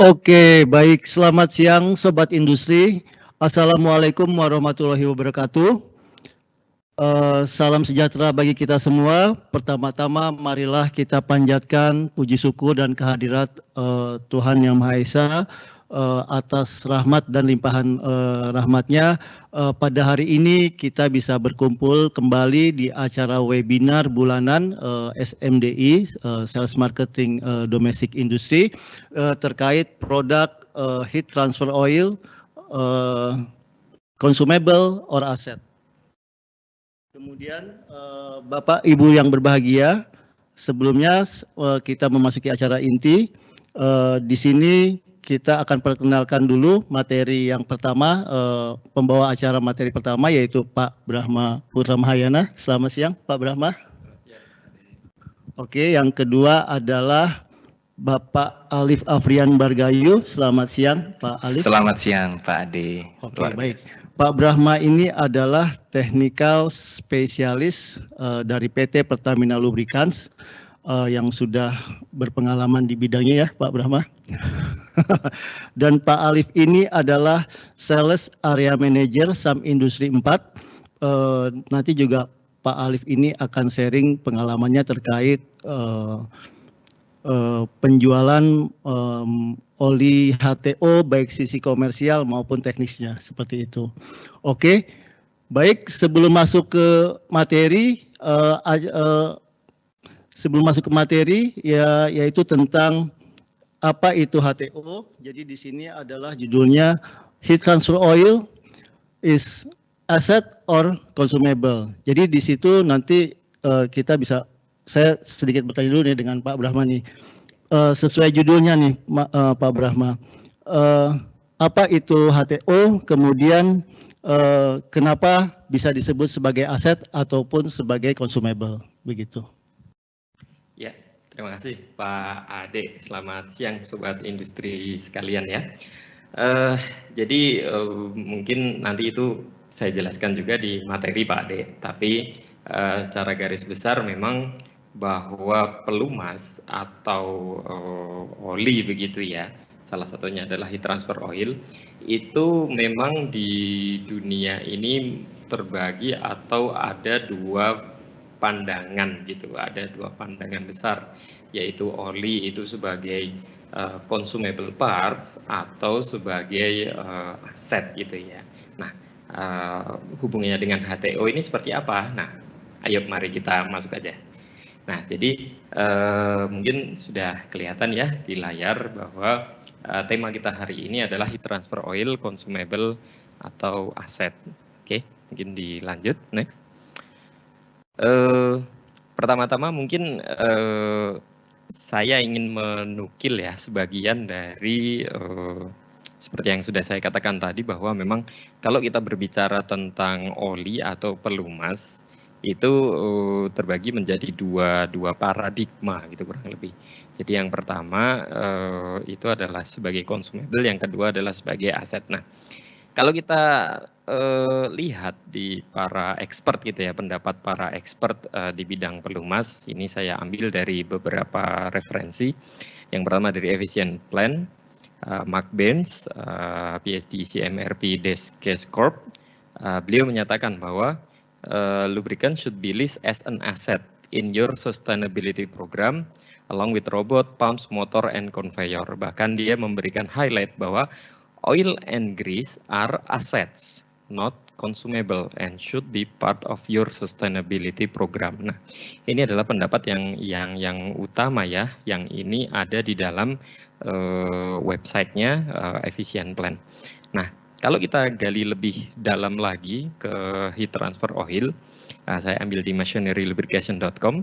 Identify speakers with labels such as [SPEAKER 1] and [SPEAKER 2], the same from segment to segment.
[SPEAKER 1] Oke, baik. Selamat siang, Sobat Industri. Assalamualaikum warahmatullahi wabarakatuh. Salam sejahtera bagi kita semua. Pertama-tama, marilah kita panjatkan puji syukur dan kehadirat Tuhan Yang Maha Esa atas rahmat dan limpahan rahmatnya. Pada hari ini kita bisa berkumpul kembali di acara webinar bulanan SMDI, Sales Marketing Domestic Industry, terkait produk heat transfer oil, consumable or asset. Kemudian Bapak Ibu yang berbahagia, sebelumnya kita memasuki acara inti. Di sini kita akan perkenalkan dulu materi yang pertama, pembawa acara materi pertama yaitu Pak Brahma Putra Mahayana. Selamat siang Pak Brahma. Oke, yang kedua adalah Bapak Alif Afrian Bargayu. Selamat siang Pak Alif.
[SPEAKER 2] Selamat siang Pak Ade.
[SPEAKER 1] Oke, baik. Pak Brahma ini adalah technical spesialis dari PT Pertamina Lubricants yang sudah berpengalaman di bidangnya ya Pak Brahma. Dan Pak Alif ini adalah Sales Area Manager SAM Industri 4. Nanti juga Pak Alif ini akan sharing pengalamannya terkait penjualan oli HTO baik sisi komersial maupun teknisnya seperti itu. Oke, baik, sebelum masuk ke materi, yaitu tentang apa itu HTO. Jadi di sini adalah judulnya Heat Transfer Oil is Asset or Consumable. Jadi di situ nanti kita bisa, saya sedikit bertanya dulu nih dengan Pak Brahma nih. Sesuai judulnya nih Pak Brahma, apa itu HTO, kemudian kenapa bisa disebut sebagai aset ataupun sebagai consumable, begitu.
[SPEAKER 3] Ya, terima kasih Pak Ade. Selamat siang Sobat Industri sekalian ya. Jadi mungkin nanti itu saya jelaskan juga di materi Pak Ade, tapi secara garis besar memang bahwa pelumas atau oli begitu ya, salah satunya adalah heat transfer oil, itu memang di dunia ini terbagi atau ada dua pandangan gitu, ada dua pandangan besar, yaitu oli itu sebagai consumable parts atau sebagai aset gitu ya. Nah, hubungannya dengan HTO ini seperti apa? Nah, ayo mari kita masuk aja. Nah, jadi mungkin sudah kelihatan ya di layar bahwa tema kita hari ini adalah heat transfer oil, consumable atau aset. Oke, mungkin dilanjut, next. Pertama-tama mungkin saya ingin menukil ya sebagian dari seperti yang sudah saya katakan tadi, bahwa memang kalau kita berbicara tentang oli atau pelumas, itu terbagi menjadi dua paradigma gitu kurang lebih. Jadi yang pertama itu adalah sebagai consumable, yang kedua adalah sebagai aset. Nah, kalau kita lihat di para expert gitu ya, pendapat para expert di bidang pelumas, ini saya ambil dari beberapa referensi. Yang pertama dari Efficient Plan, Mark Baines, PhD CMRP Case Corp. Beliau menyatakan bahwa lubricant should be list as an asset in your sustainability program along with robot, pumps, motor, and conveyor. Bahkan dia memberikan highlight bahwa oil and grease are assets, not consumable, and should be part of your sustainability program. Nah, ini adalah pendapat yang utama ya, yang ini ada di dalam websitenya Efficient Plan. Nah, kalau kita gali lebih dalam lagi ke heat transfer oil, saya ambil di machinerylubrication.com.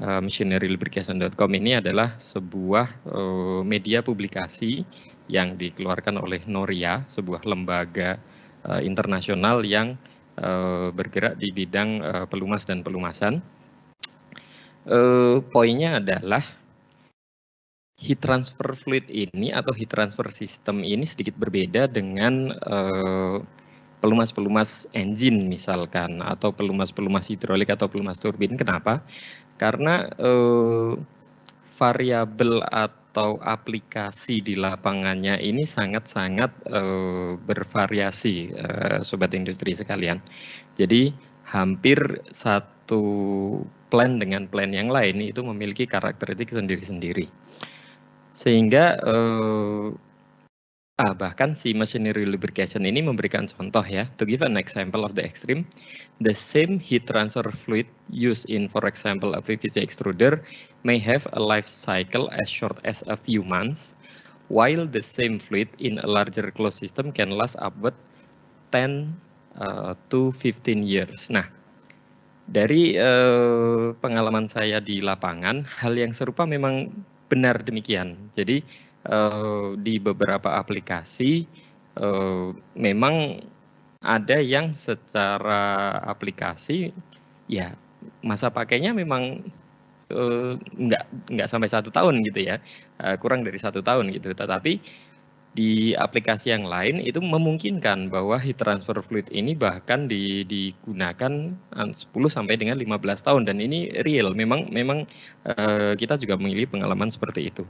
[SPEAKER 3] Machinerylubrication.com ini adalah sebuah media publikasi yang dikeluarkan oleh Noria, sebuah lembaga internasional yang bergerak di bidang pelumas dan pelumasan. Poinnya adalah heat transfer fluid ini atau heat transfer system ini sedikit berbeda dengan pelumas-pelumas engine misalkan, atau pelumas-pelumas hidrolik atau pelumas turbin. Kenapa? Karena variabel atau aplikasi di lapangannya ini sangat-sangat bervariasi, sobat industri sekalian. Jadi hampir satu plan dengan plan yang lain itu memiliki karakteristik sendiri-sendiri. Sehingga bahkan si machinery lubrication ini memberikan contoh ya. To give an example of the extreme, the same heat transfer fluid used in, for example, a PVC extruder may have a life cycle as short as a few months, while the same fluid in a larger closed system can last upward 10 to 15 years. Nah, dari pengalaman saya di lapangan, hal yang serupa memang benar demikian. Jadi di beberapa aplikasi memang ada yang secara aplikasi ya masa pakainya memang nggak sampai 1 tahun gitu ya, kurang dari 1 tahun gitu. Tetapi di aplikasi yang lain itu memungkinkan bahwa heat transfer fluid ini bahkan digunakan 10 sampai dengan 15 tahun, dan ini real. Memang kita juga memiliki pengalaman seperti itu.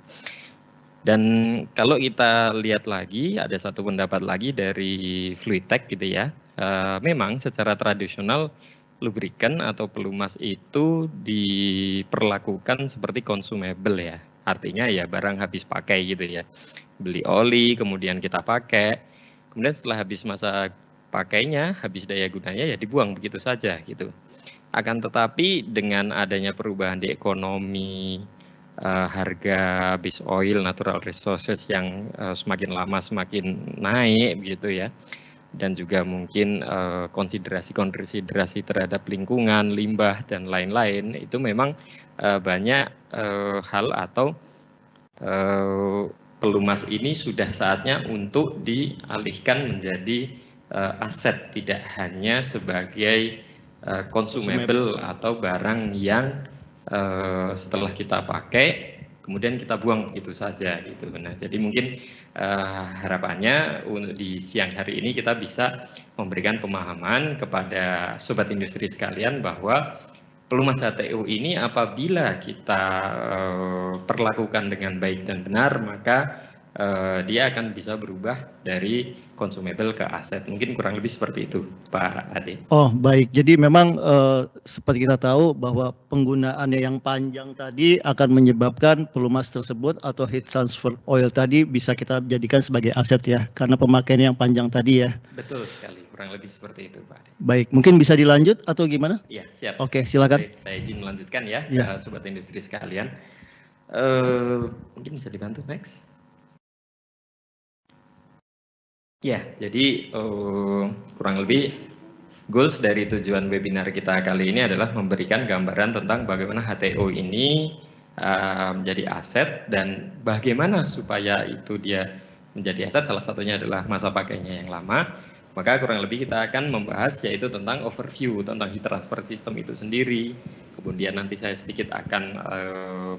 [SPEAKER 3] Dan kalau kita lihat lagi, ada satu pendapat lagi dari Fluidtech gitu ya, memang secara tradisional lubrikan atau pelumas itu diperlakukan seperti consumable ya, artinya ya barang habis pakai gitu ya. Beli oli, kemudian kita pakai, kemudian setelah habis masa pakainya, habis daya gunanya ya dibuang begitu saja gitu. Akan tetapi dengan adanya perubahan di ekonomi, harga base oil, natural resources yang semakin lama semakin naik gitu ya, dan juga mungkin konsiderasi terhadap lingkungan, limbah dan lain-lain, itu memang banyak hal atau pelumas ini sudah saatnya untuk dialihkan menjadi aset, tidak hanya sebagai consumable atau barang yang setelah kita pakai kemudian kita buang begitu saja gitu. Nah, jadi mungkin harapannya di siang hari ini kita bisa memberikan pemahaman kepada sobat industri sekalian bahwa pelumas HTU ini apabila kita perlakukan dengan baik dan benar, maka dia akan bisa berubah dari consumable ke aset. Mungkin kurang lebih seperti itu, Pak Ade.
[SPEAKER 1] Oh, baik. Jadi memang seperti kita tahu bahwa penggunaannya yang panjang tadi akan menyebabkan pelumas tersebut atau heat transfer oil tadi bisa kita jadikan sebagai aset ya, karena pemakaian yang panjang tadi ya.
[SPEAKER 3] Betul sekali, kurang lebih seperti itu, Pak Ade.
[SPEAKER 1] Baik, mungkin bisa dilanjut atau gimana?
[SPEAKER 3] Iya, siap.
[SPEAKER 1] Oke, silakan.
[SPEAKER 3] Saya izin melanjutkan ya, sobat industri sekalian. Mungkin bisa dibantu next. Ya, jadi kurang lebih goals dari tujuan webinar kita kali ini adalah memberikan gambaran tentang bagaimana HTO ini menjadi aset dan bagaimana supaya itu dia menjadi aset. Salah satunya adalah masa pakainya yang lama. Maka kurang lebih kita akan membahas yaitu tentang overview tentang heat transfer system itu sendiri. Kemudian nanti saya sedikit akan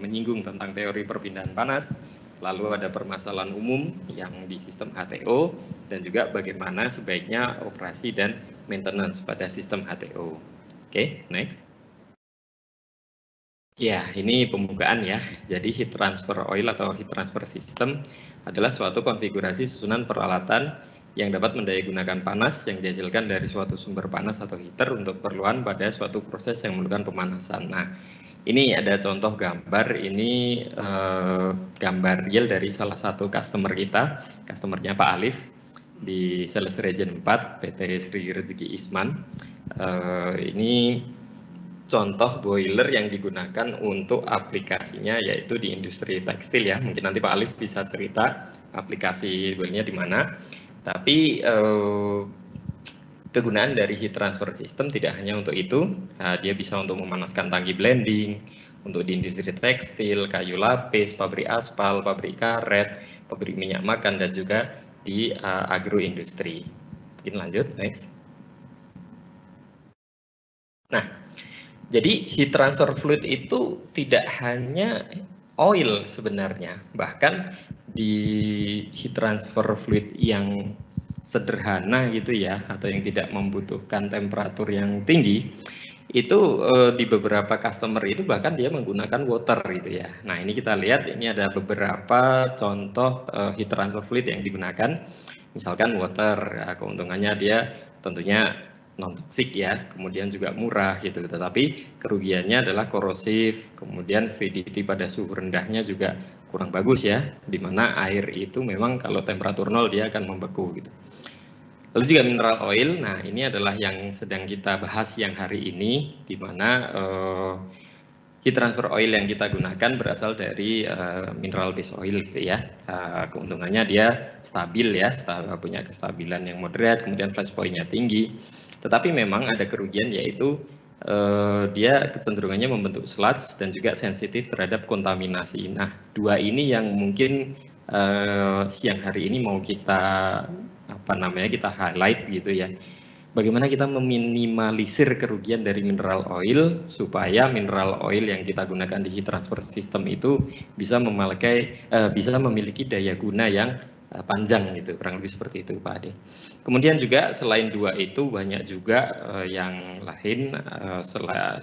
[SPEAKER 3] menyinggung tentang teori perpindahan panas. Lalu ada permasalahan umum yang di sistem HTO dan juga bagaimana sebaiknya operasi dan maintenance pada sistem HTO. Oke, next. Ya, ini pembukaan ya. Jadi heat transfer oil atau heat transfer system adalah suatu konfigurasi susunan peralatan yang dapat mendayagunakan panas yang dihasilkan dari suatu sumber panas atau heater untuk keperluan pada suatu proses yang memerlukan pemanasan. Nah, ini ada contoh gambar, ini gambar real dari salah satu customer kita, customernya Pak Alif di Sales Region 4 PT Sri Rezeki Isman. Ini contoh boiler yang digunakan untuk aplikasinya yaitu di industri tekstil ya. Mungkin nanti Pak Alif bisa cerita aplikasi boilernya di mana. Tapi kegunaan dari heat transfer system tidak hanya untuk itu, dia bisa untuk memanaskan tangki blending, untuk di industri tekstil, kayu lapis, pabrik aspal, pabrik karet, pabrik minyak makan, dan juga di agroindustri. Mungkin lanjut, next. Nah, jadi heat transfer fluid itu tidak hanya oil sebenarnya, bahkan di heat transfer fluid yang sederhana gitu ya, atau yang tidak membutuhkan temperatur yang tinggi, itu di beberapa customer itu bahkan dia menggunakan water gitu ya. Nah ini kita lihat, ini ada beberapa contoh heat transfer fluid yang digunakan. Misalkan water, ya, keuntungannya dia tentunya non toksik ya, kemudian juga murah gitu. Tetapi kerugiannya adalah korosif, kemudian fluidity pada suhu rendahnya juga kurang bagus ya, di mana air itu memang kalau temperatur 0 dia akan membeku gitu. Lalu juga mineral oil, nah ini adalah yang sedang kita bahas yang hari ini, di mana heat transfer oil yang kita gunakan berasal dari mineral base oil gitu ya. Keuntungannya dia stabil ya, punya kestabilan yang moderat, kemudian flash point-nya tinggi. Tetapi memang ada kerugian, yaitu dia kecenderungannya membentuk sludge dan juga sensitif terhadap kontaminasi. Nah, dua ini yang mungkin siang hari ini mau kita kita highlight gitu ya. Bagaimana kita meminimalisir kerugian dari mineral oil supaya mineral oil yang kita gunakan di heat transfer system itu bisa memiliki daya guna yang panjang gitu, kurang lebih seperti itu Pak Ade. Kemudian juga selain dua itu banyak juga yang lain,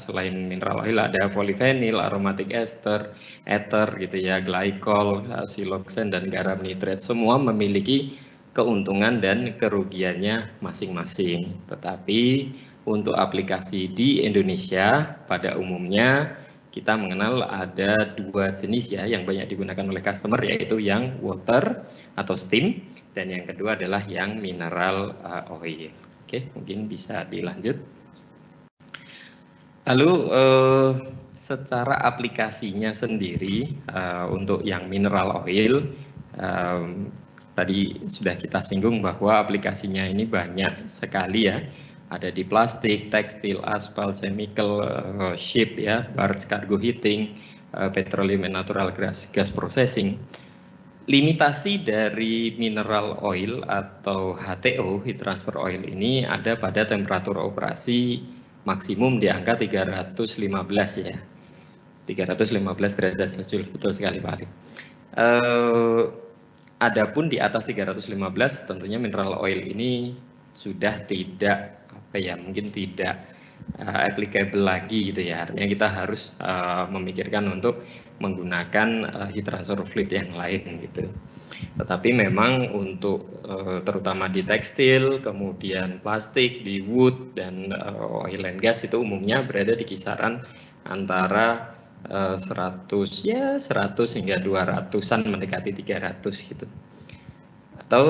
[SPEAKER 3] selain mineral oil ada polyphenol, aromatic ester, ether gitu ya, glycol, siloxane dan garam nitrat, semua memiliki keuntungan dan kerugiannya masing-masing. Tetapi untuk aplikasi di Indonesia pada umumnya kita mengenal ada dua jenis ya yang banyak digunakan oleh customer, yaitu yang water atau steam dan yang kedua adalah yang mineral oil. Oke, mungkin bisa dilanjut. Lalu secara aplikasinya sendiri untuk yang mineral oil tadi sudah kita singgung bahwa aplikasinya ini banyak sekali ya. Ada di plastik, tekstil, aspal, chemical, ship ya, barge, cargo heating, petroleum and natural gas processing. Limitasi dari mineral oil atau HTO, heat transfer oil ini ada pada temperatur operasi maksimum di angka 315 ya. 315 derajat Celcius, betul sekali Pak Ali. Adapun di atas 315 tentunya mineral oil ini sudah tidak mungkin tidak applicable lagi gitu ya. Artinya kita harus memikirkan untuk menggunakan heat transfer fluid yang lain gitu. Tetapi memang untuk terutama di tekstil, kemudian plastik, di wood dan oil and gas itu umumnya berada di kisaran antara 100 hingga 200-an mendekati 300 gitu. Atau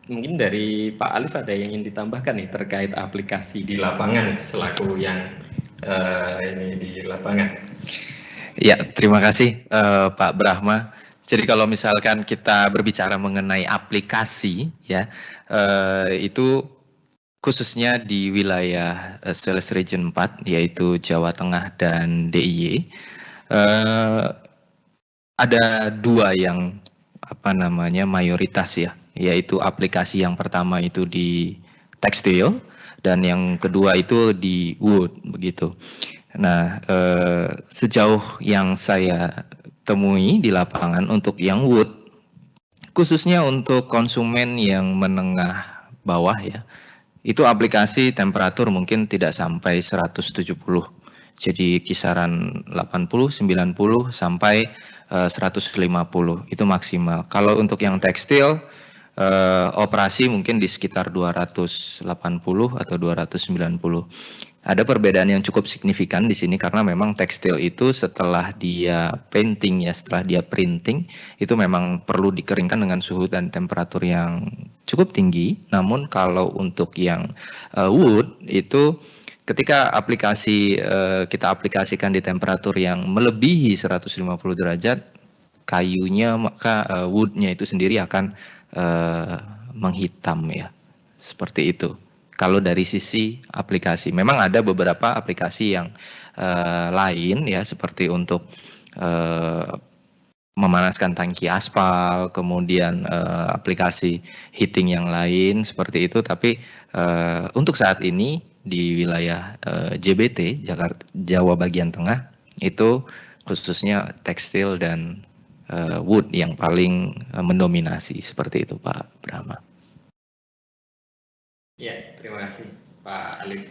[SPEAKER 3] mungkin dari Pak Alif ada yang ingin ditambahkan nih terkait aplikasi di lapangan selaku yang ini di lapangan.
[SPEAKER 2] Ya, terima kasih Pak Brahma. Jadi kalau misalkan kita berbicara mengenai aplikasi ya, itu khususnya di wilayah Sales Region 4 yaitu Jawa Tengah dan DIY, ada dua yang mayoritas ya, yaitu aplikasi yang pertama itu di tekstil dan yang kedua itu di wood begitu. Nah, sejauh yang saya temui di lapangan untuk yang wood, khususnya untuk konsumen yang menengah bawah ya, itu aplikasi temperatur mungkin tidak sampai 170. Jadi kisaran 80, 90 sampai 150 itu maksimal. Kalau untuk yang tekstil operasi mungkin di sekitar 280 atau 290. Ada perbedaan yang cukup signifikan di sini karena memang tekstil itu setelah dia painting ya, setelah dia printing itu memang perlu dikeringkan dengan suhu dan temperatur yang cukup tinggi. Namun kalau untuk yang wood itu ketika kita aplikasikan di temperatur yang melebihi 150 derajat kayunya, maka woodnya itu sendiri akan menghitam ya, seperti itu. Kalau dari sisi aplikasi, memang ada beberapa aplikasi yang lain ya, seperti untuk memanaskan tangki aspal, kemudian aplikasi heating yang lain seperti itu. Tapi untuk saat ini di wilayah JBT, Jawa bagian tengah, itu khususnya tekstil dan wood yang paling mendominasi seperti itu Pak Brahma.
[SPEAKER 3] Ya, terima kasih Pak Alif.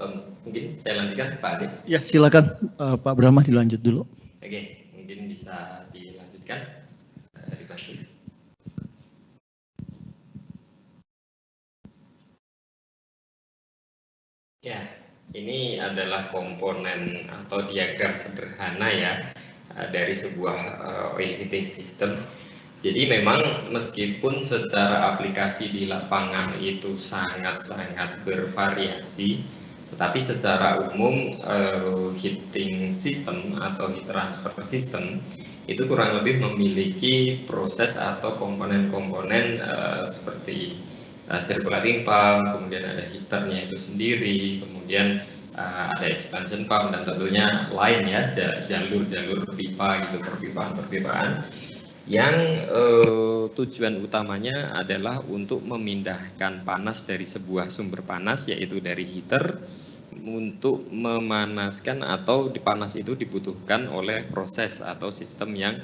[SPEAKER 3] Atau mungkin saya lanjutkan Pak Ade.
[SPEAKER 1] Ya, silakan Pak Brahma dilanjut dulu.
[SPEAKER 3] Oke, mungkin bisa dilanjutkan, dibantu. Ya, ini adalah komponen atau diagram sederhana ya dari sebuah oil heating system. Jadi memang meskipun secara aplikasi di lapangan itu sangat-sangat bervariasi, tetapi secara umum heating system atau heat transfer system itu kurang lebih memiliki proses atau komponen-komponen seperti circulating pump, kemudian ada heaternya itu sendiri, kemudian ada expansion pump dan tentunya lain ya jalur-jalur pipa gitu, perpipaan-perpipaan yang tujuan utamanya adalah untuk memindahkan panas dari sebuah sumber panas yaitu dari heater untuk memanaskan atau panas itu dibutuhkan oleh proses atau sistem yang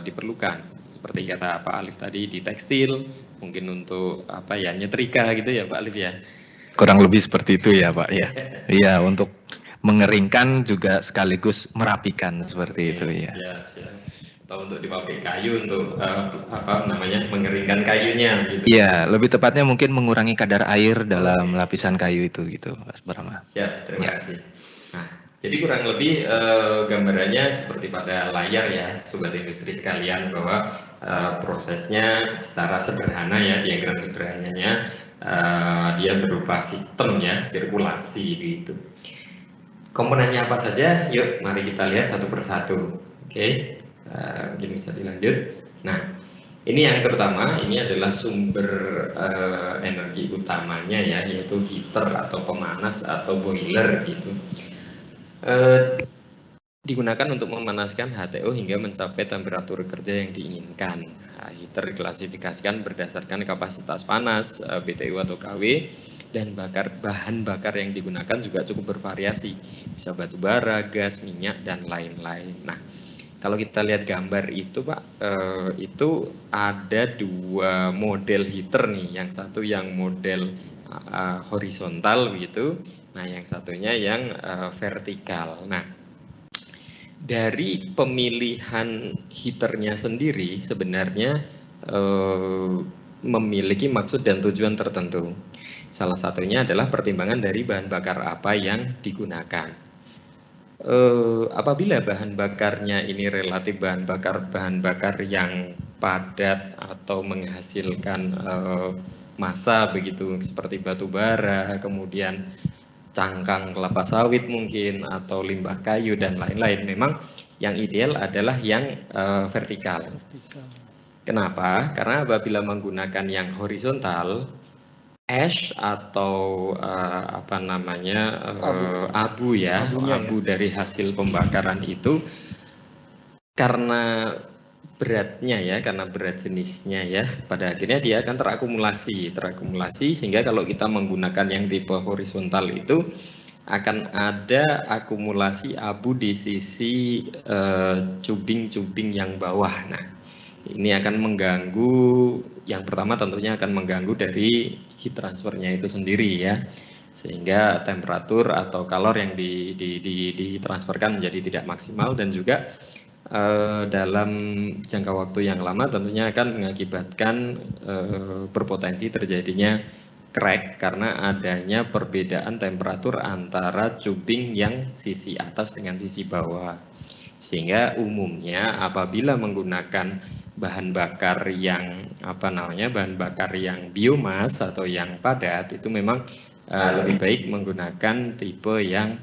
[SPEAKER 3] diperlukan seperti kata Pak Alif tadi di tekstil, mungkin untuk apa ya nyetrika gitu ya Pak Alif ya.
[SPEAKER 2] Kurang lebih seperti itu ya Pak ya. Iya, untuk mengeringkan juga sekaligus merapikan seperti itu ya.
[SPEAKER 3] Siap. Atau untuk di pabrik kayu untuk apa namanya mengeringkan kayunya gitu.
[SPEAKER 2] Iya, lebih tepatnya mungkin mengurangi kadar air dalam lapisan kayu itu gitu Mas Brahma.
[SPEAKER 3] Siap, terima kasih. Nah, jadi kurang lebih gambarannya seperti pada layar ya, sobat industri sekalian, bahwa prosesnya secara sederhana ya, diagram sederhananya dia berupa sistem ya, sirkulasi begitu. Komponennya apa saja? Yuk, mari kita lihat satu persatu. Oke, mungkin bisa dilanjut. Nah, ini yang terutama, ini adalah sumber energi utamanya ya, yaitu heater atau pemanas atau boiler gitu. Digunakan untuk memanaskan HTO hingga mencapai temperatur kerja yang diinginkan. Nah, heater diklasifikasikan berdasarkan kapasitas panas, BTU atau KW, dan bahan bakar yang digunakan juga cukup bervariasi. Bisa batu bara, gas, minyak, dan lain-lain. Nah, kalau kita lihat gambar itu Pak, itu ada dua model heater nih. Yang satu yang model horizontal begitu, nah yang satunya yang vertikal. Nah, dari pemilihan heaternya sendiri sebenarnya memiliki maksud dan tujuan tertentu. Salah satunya adalah pertimbangan dari bahan bakar apa yang digunakan. Apabila bahan bakarnya ini relatif bahan bakar yang padat atau menghasilkan massa begitu seperti batu bara, kemudian cangkang kelapa sawit mungkin atau limbah kayu dan lain-lain, memang yang ideal adalah yang vertikal. Kenapa? Karena apabila menggunakan yang horizontal, ash atau apa namanya abu dari hasil pembakaran itu karena beratnya ya, karena berat jenisnya ya, pada akhirnya dia akan terakumulasi sehingga kalau kita menggunakan yang tipe horizontal itu akan ada akumulasi abu di sisi cubing-cubing yang bawah. Nah, ini akan mengganggu, yang pertama tentunya akan mengganggu dari heat transfernya itu sendiri ya, sehingga temperatur atau kalor yang ditransferkan menjadi tidak maksimal dan juga dalam jangka waktu yang lama tentunya akan mengakibatkan berpotensi terjadinya crack karena adanya perbedaan temperatur antara cubing yang sisi atas dengan sisi bawah. Sehingga umumnya apabila menggunakan bahan bakar yang bahan bakar yang biomas atau yang padat itu memang lebih baik menggunakan tipe yang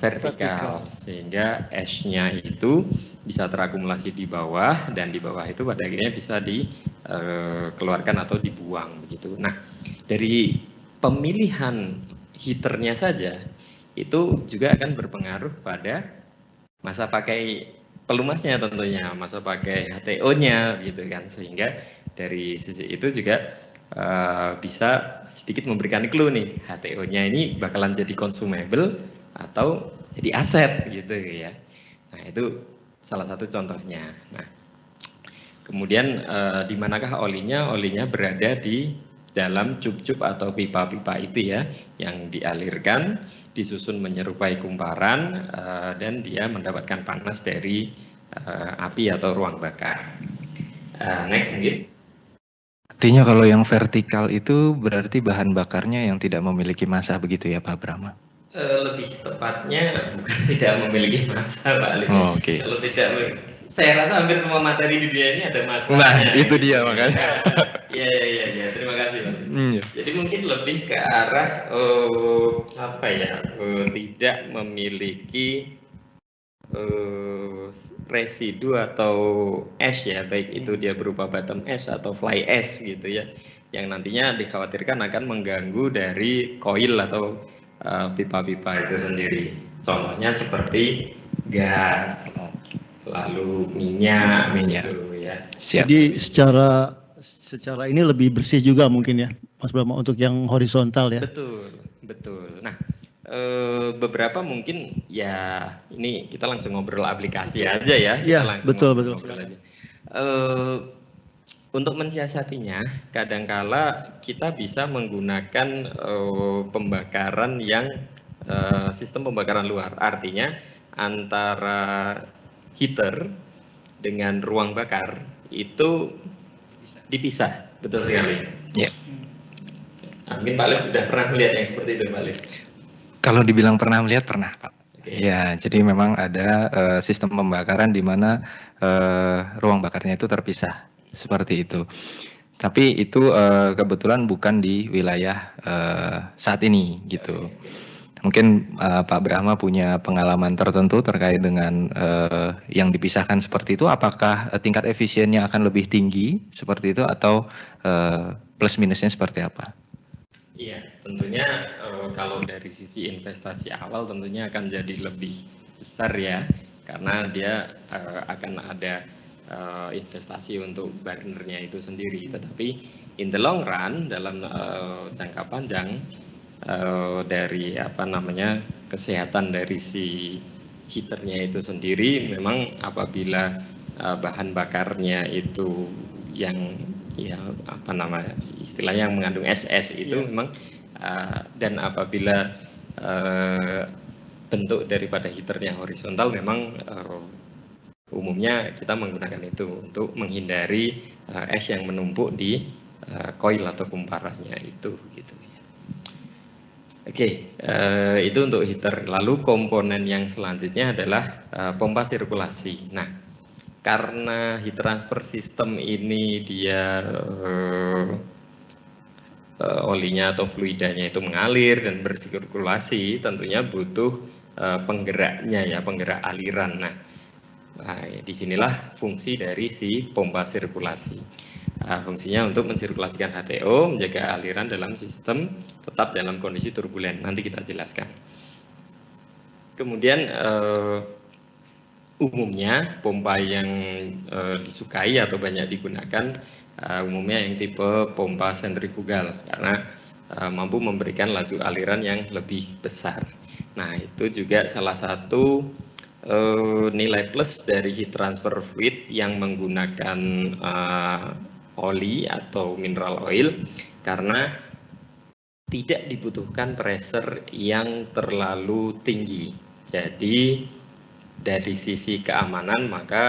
[SPEAKER 3] vertikal sehingga ash-nya itu bisa terakumulasi di bawah dan di bawah itu pada akhirnya bisa dikeluarkan atau dibuang begitu. Nah, dari pemilihan heaternya saja itu juga akan berpengaruh pada masa pakai pelumasnya tentunya, masa pakai HTO-nya gitu kan, sehingga dari sisi itu juga bisa sedikit memberikan clue nih, HTO-nya ini bakalan jadi consumable atau jadi aset gitu ya. Nah, itu salah satu contohnya. Nah, kemudian di manakah olinya? Olinya berada di dalam cup-cup atau pipa-pipa itu ya, yang dialirkan, disusun menyerupai kumparan, dan dia mendapatkan panas dari api atau ruang bakar. Next mungkin.
[SPEAKER 2] Artinya kalau yang vertikal itu berarti bahan bakarnya yang tidak memiliki massa begitu ya Pak Brahma?
[SPEAKER 3] Lebih tepatnya bukan tidak memiliki massa Pak Alif.
[SPEAKER 2] Oh, oke.
[SPEAKER 3] Kalau tidak, saya rasa hampir semua materi di dunia ini ada massanya.
[SPEAKER 2] Nah, itu dia makanya.
[SPEAKER 3] Iya. Terima kasih Pak. Jadi mungkin lebih ke arah tidak memiliki residu atau ash ya, baik itu dia berupa bottom ash atau fly ash gitu ya, yang nantinya dikhawatirkan akan mengganggu dari koil atau pipa-pipa itu sendiri. Contohnya seperti gas, lalu minyak gitu ya.
[SPEAKER 2] Siap.
[SPEAKER 1] Jadi secara ini lebih bersih juga mungkin ya, Mas Brahma, untuk yang horizontal ya.
[SPEAKER 3] Betul. Nah, beberapa mungkin ya ini kita langsung ngobrol aplikasi aja ya.
[SPEAKER 1] Iya, betul.
[SPEAKER 3] Untuk mensiasatinya, kadangkala kita bisa menggunakan pembakaran yang sistem pembakaran luar. Artinya antara heater dengan ruang bakar itu dipisah, betul sekali.
[SPEAKER 2] Ya.
[SPEAKER 3] Mungkin Pak Alif sudah pernah melihat yang seperti itu, Pak Alif?
[SPEAKER 2] Kalau dibilang pernah melihat, pernah Pak.
[SPEAKER 3] Okay.
[SPEAKER 2] Ya, jadi memang ada sistem pembakaran di mana ruang bakarnya itu terpisah, seperti itu. Tapi itu kebetulan bukan di wilayah saat ini gitu. Mungkin Pak Brahma punya pengalaman tertentu terkait dengan yang dipisahkan seperti itu. Apakah tingkat efisiennya akan lebih tinggi seperti itu atau plus minusnya seperti apa?
[SPEAKER 3] Iya, tentunya kalau dari sisi investasi awal tentunya akan jadi lebih besar ya, karena dia akan ada investasi untuk burnernya itu sendiri. Tetapi in the long run, dalam jangka panjang, dari kesehatan dari si heaternya itu sendiri, memang apabila bahan bakarnya itu yang istilahnya yang mengandung SS itu memang dan apabila bentuk daripada heaternya horizontal, memang umumnya kita menggunakan itu untuk menghindari es yang menumpuk di koil atau kumparannya itu gitu. Oke, itu untuk heater. Lalu komponen yang selanjutnya adalah pompa sirkulasi. Nah, karena heat transfer system ini dia olinya atau fluidanya itu mengalir dan bersirkulasi, tentunya butuh penggeraknya ya, penggerak aliran. Nah, disinilah fungsi dari si pompa sirkulasi. Fungsinya untuk mensirkulasikan HTO, menjaga aliran dalam sistem tetap dalam kondisi turbulen. Nanti kita jelaskan. Kemudian umumnya pompa yang disukai atau banyak digunakan umumnya yang tipe pompa sentrifugal, karena mampu memberikan laju aliran yang lebih besar. Nah, itu juga salah satu nilai plus dari heat transfer fluid yang menggunakan oli atau mineral oil, karena tidak dibutuhkan pressure yang terlalu tinggi. Jadi dari sisi keamanan maka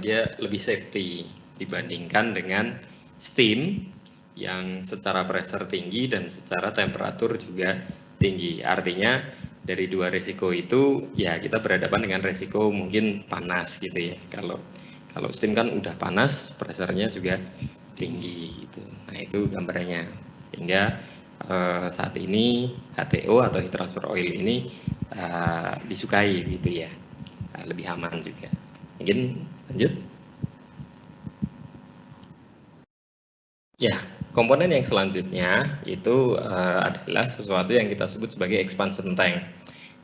[SPEAKER 3] dia lebih safety dibandingkan dengan steam yang secara pressure tinggi dan secara temperatur juga tinggi. Artinya dari dua resiko itu ya kita berhadapan dengan resiko mungkin panas gitu ya. Kalau steam kan udah panas, pressure-nya juga tinggi gitu. Nah, itu gambarannya. Sehingga saat ini HTO atau heat transfer oil ini disukai gitu ya. Lebih aman juga. Mungkin lanjut. Ya, komponen yang selanjutnya itu adalah sesuatu yang kita sebut sebagai expansion tank,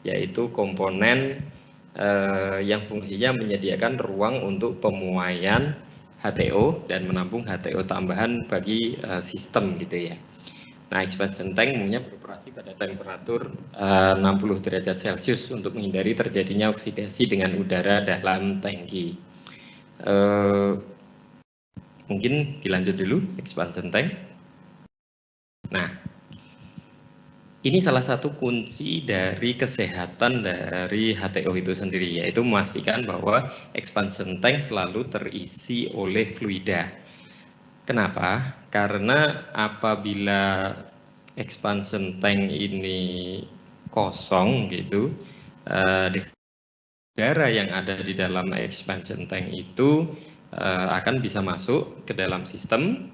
[SPEAKER 3] yaitu komponen yang fungsinya menyediakan ruang untuk pemuaian HTO dan menampung HTO tambahan bagi sistem gitu ya. Nah, expansion tank umumnya beroperasi pada temperatur 60 derajat Celcius untuk menghindari terjadinya oksidasi dengan udara dalam tangki. Mungkin dilanjut dulu expansion tank. Nah, ini salah satu kunci dari kesehatan dari HTO itu sendiri, yaitu memastikan bahwa expansion tank selalu terisi oleh fluida. Kenapa? Karena apabila expansion tank ini kosong gitu, udara yang ada di dalam expansion tank itu akan bisa masuk ke dalam sistem,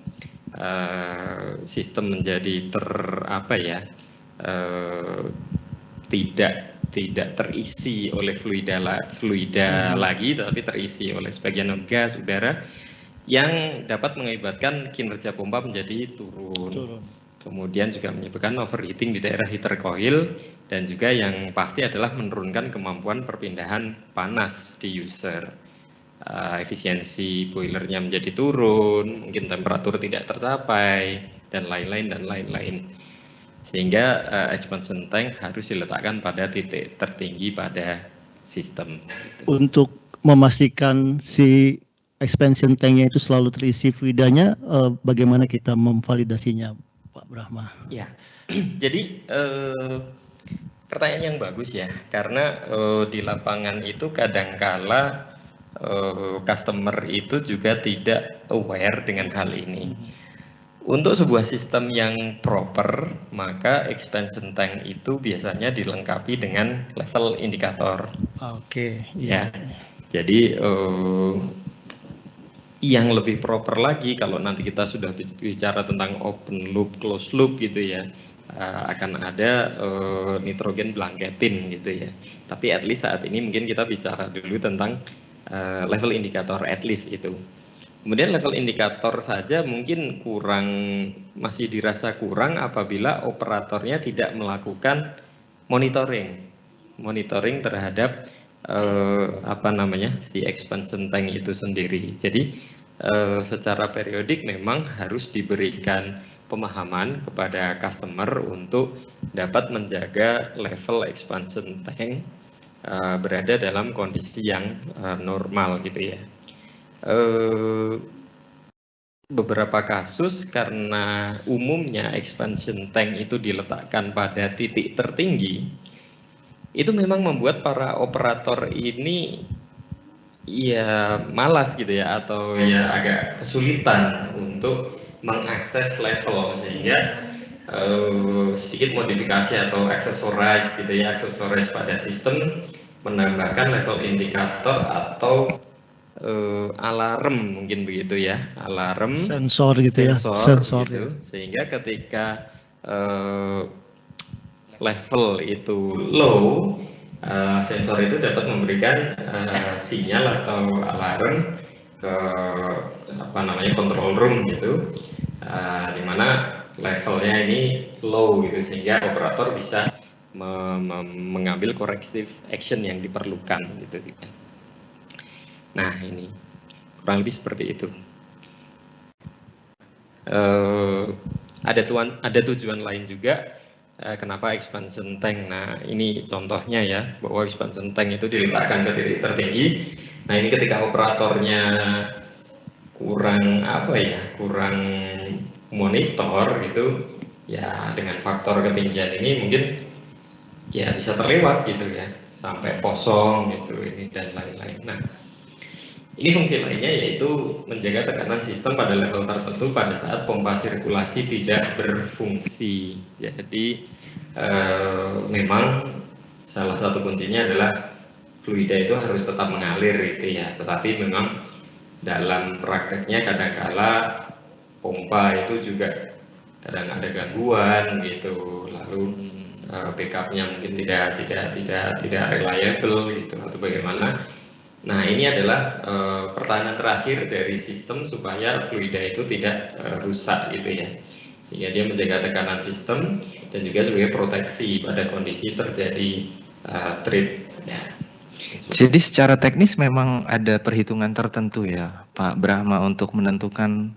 [SPEAKER 3] sistem menjadi tidak terisi oleh fluida lagi, tapi terisi oleh sebagian gas udara yang dapat mengakibatkan kinerja pompa menjadi turun. Kemudian juga menyebabkan overheating di daerah heater coil, dan juga yang pasti adalah menurunkan kemampuan perpindahan panas di user. Efisiensi boilernya menjadi turun, mungkin temperatur tidak tercapai, dan lain-lain. Sehingga expansion tank harus diletakkan pada titik tertinggi pada sistem.
[SPEAKER 1] Untuk memastikan si expansion tanknya itu selalu terisi fluidanya, bagaimana kita memvalidasinya, Pak Brahma?
[SPEAKER 3] Ya, jadi pertanyaan yang bagus ya, karena di lapangan itu kadangkala customer itu juga tidak aware dengan hal ini. Untuk sebuah sistem yang proper, maka expansion tank itu biasanya dilengkapi dengan level indikator.
[SPEAKER 1] Oke,
[SPEAKER 3] ya. Jadi yang lebih proper lagi, kalau nanti kita sudah bicara tentang open loop, closed loop gitu ya, akan ada nitrogen blanketin gitu ya. Tapi at least saat ini mungkin kita bicara dulu tentang level indikator at least itu. Kemudian level indikator saja mungkin masih dirasa kurang apabila operatornya tidak melakukan monitoring terhadap si expansion tank itu sendiri. Jadi secara periodik memang harus diberikan pemahaman kepada customer untuk dapat menjaga level expansion tank berada dalam kondisi yang normal gitu ya. Beberapa kasus karena umumnya expansion tank itu diletakkan pada titik tertinggi, itu memang membuat para operator ini ya malas gitu ya, atau ya agak kesulitan untuk mengakses level, sehingga sedikit modifikasi atau accessorize gitu ya, accessorize pada sistem, menambahkan level indikator atau alarm mungkin begitu ya, alarm
[SPEAKER 1] sensor gitu ya,
[SPEAKER 3] sensor gitu, sehingga ketika level itu low, sensor itu dapat memberikan sinyal atau alarm ke control room gitu, di mana levelnya ini low gitu, sehingga operator bisa mengambil corrective action yang diperlukan gitu. Nah, ini kurang lebih seperti itu. Ada tujuan lain juga kenapa expansion tank. Nah, ini contohnya ya, bahwa expansion tank itu diletakkan ke titik tertinggi. Nah, ini ketika operatornya kurang monitor gitu ya, dengan faktor ketinggian ini mungkin ya bisa terlewat gitu ya, sampai kosong gitu ini dan lain-lain. Nah, ini fungsi lainnya yaitu menjaga tekanan sistem pada level tertentu pada saat pompa sirkulasi tidak berfungsi. Jadi memang salah satu kuncinya adalah fluida itu harus tetap mengalir gitu ya. Tetapi memang dalam prakteknya kadangkala pompa itu juga kadang ada gangguan gitu. Lalu backupnya mungkin tidak reliable gitu atau bagaimana. Nah, ini adalah pertahanan terakhir dari sistem supaya fluida itu tidak rusak gitu ya, sehingga dia menjaga tekanan sistem dan juga sebagai proteksi pada kondisi terjadi trip ya.
[SPEAKER 2] Jadi secara teknis memang ada perhitungan tertentu ya Pak Brahma untuk menentukan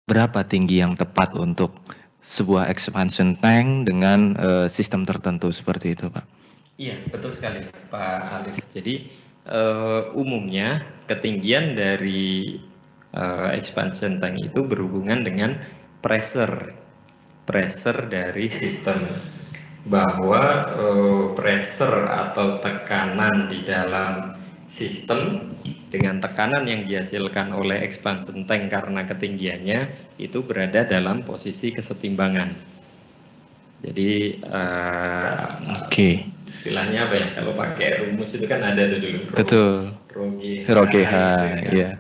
[SPEAKER 2] berapa tinggi yang tepat untuk sebuah expansion tank dengan sistem tertentu seperti itu, Pak.
[SPEAKER 3] Iya, betul sekali Pak Alif. Jadi umumnya ketinggian dari expansion tank itu berhubungan dengan pressure dari sistem, bahwa pressure atau tekanan di dalam sistem dengan tekanan yang dihasilkan oleh expansion tank karena ketinggiannya itu berada dalam posisi kesetimbangan. Jadi istilahnya apa ya, kalau pakai rumus itu kan ada tuh dulu.
[SPEAKER 2] Betul. Rho GH, ya.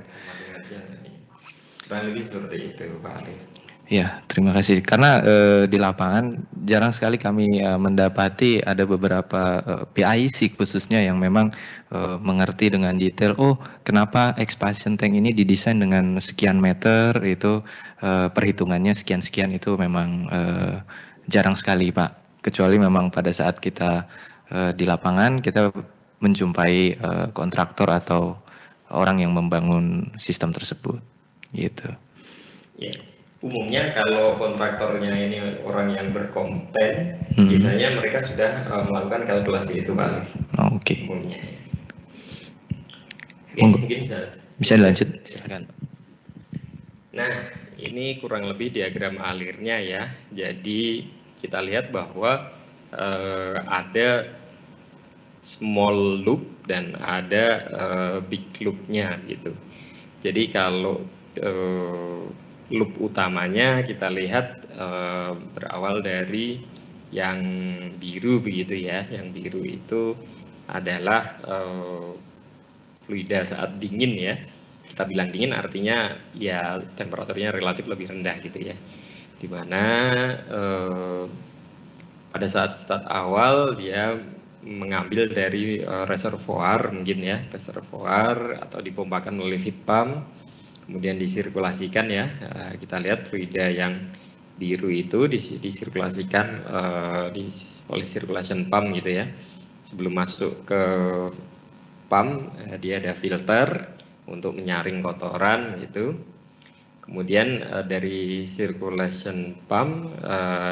[SPEAKER 3] Kurang lebih seperti itu, Pak Alif.
[SPEAKER 2] Ya, terima kasih. Karena di lapangan jarang sekali kami mendapati ada beberapa PIC khususnya yang memang mengerti dengan detail. Oh, kenapa expansion tank ini didesain dengan sekian meter, itu perhitungannya sekian-sekian, itu memang jarang sekali, Pak. Kecuali memang pada saat kita di lapangan kita menjumpai kontraktor atau orang yang membangun sistem tersebut, gitu.
[SPEAKER 3] Ya. Umumnya kalau kontraktornya ini orang yang berkompeten, biasanya mereka sudah melakukan kalkulasi itu, Pak Alif.
[SPEAKER 2] Oke.
[SPEAKER 3] Umumnya.
[SPEAKER 2] Mungkin bisa dilanjut, silakan.
[SPEAKER 3] Nah, ini kurang lebih diagram alirnya ya. Jadi kita lihat bahwa ada small loop dan ada big loop-nya gitu. Jadi kalau loop utamanya kita lihat berawal dari yang biru begitu ya. Yang biru itu adalah fluida saat dingin ya. Kita bilang dingin artinya ya temperaturnya relatif lebih rendah gitu ya. Dimana pada saat start awal dia mengambil dari reservoir mungkin ya, reservoir atau dipompakan oleh heat pump. Kemudian disirkulasikan ya, kita lihat fluida yang biru itu disirkulasikan oleh circulation pump gitu ya. Sebelum masuk ke pump, dia ada filter untuk menyaring kotoran gitu. Kemudian dari circulation pump,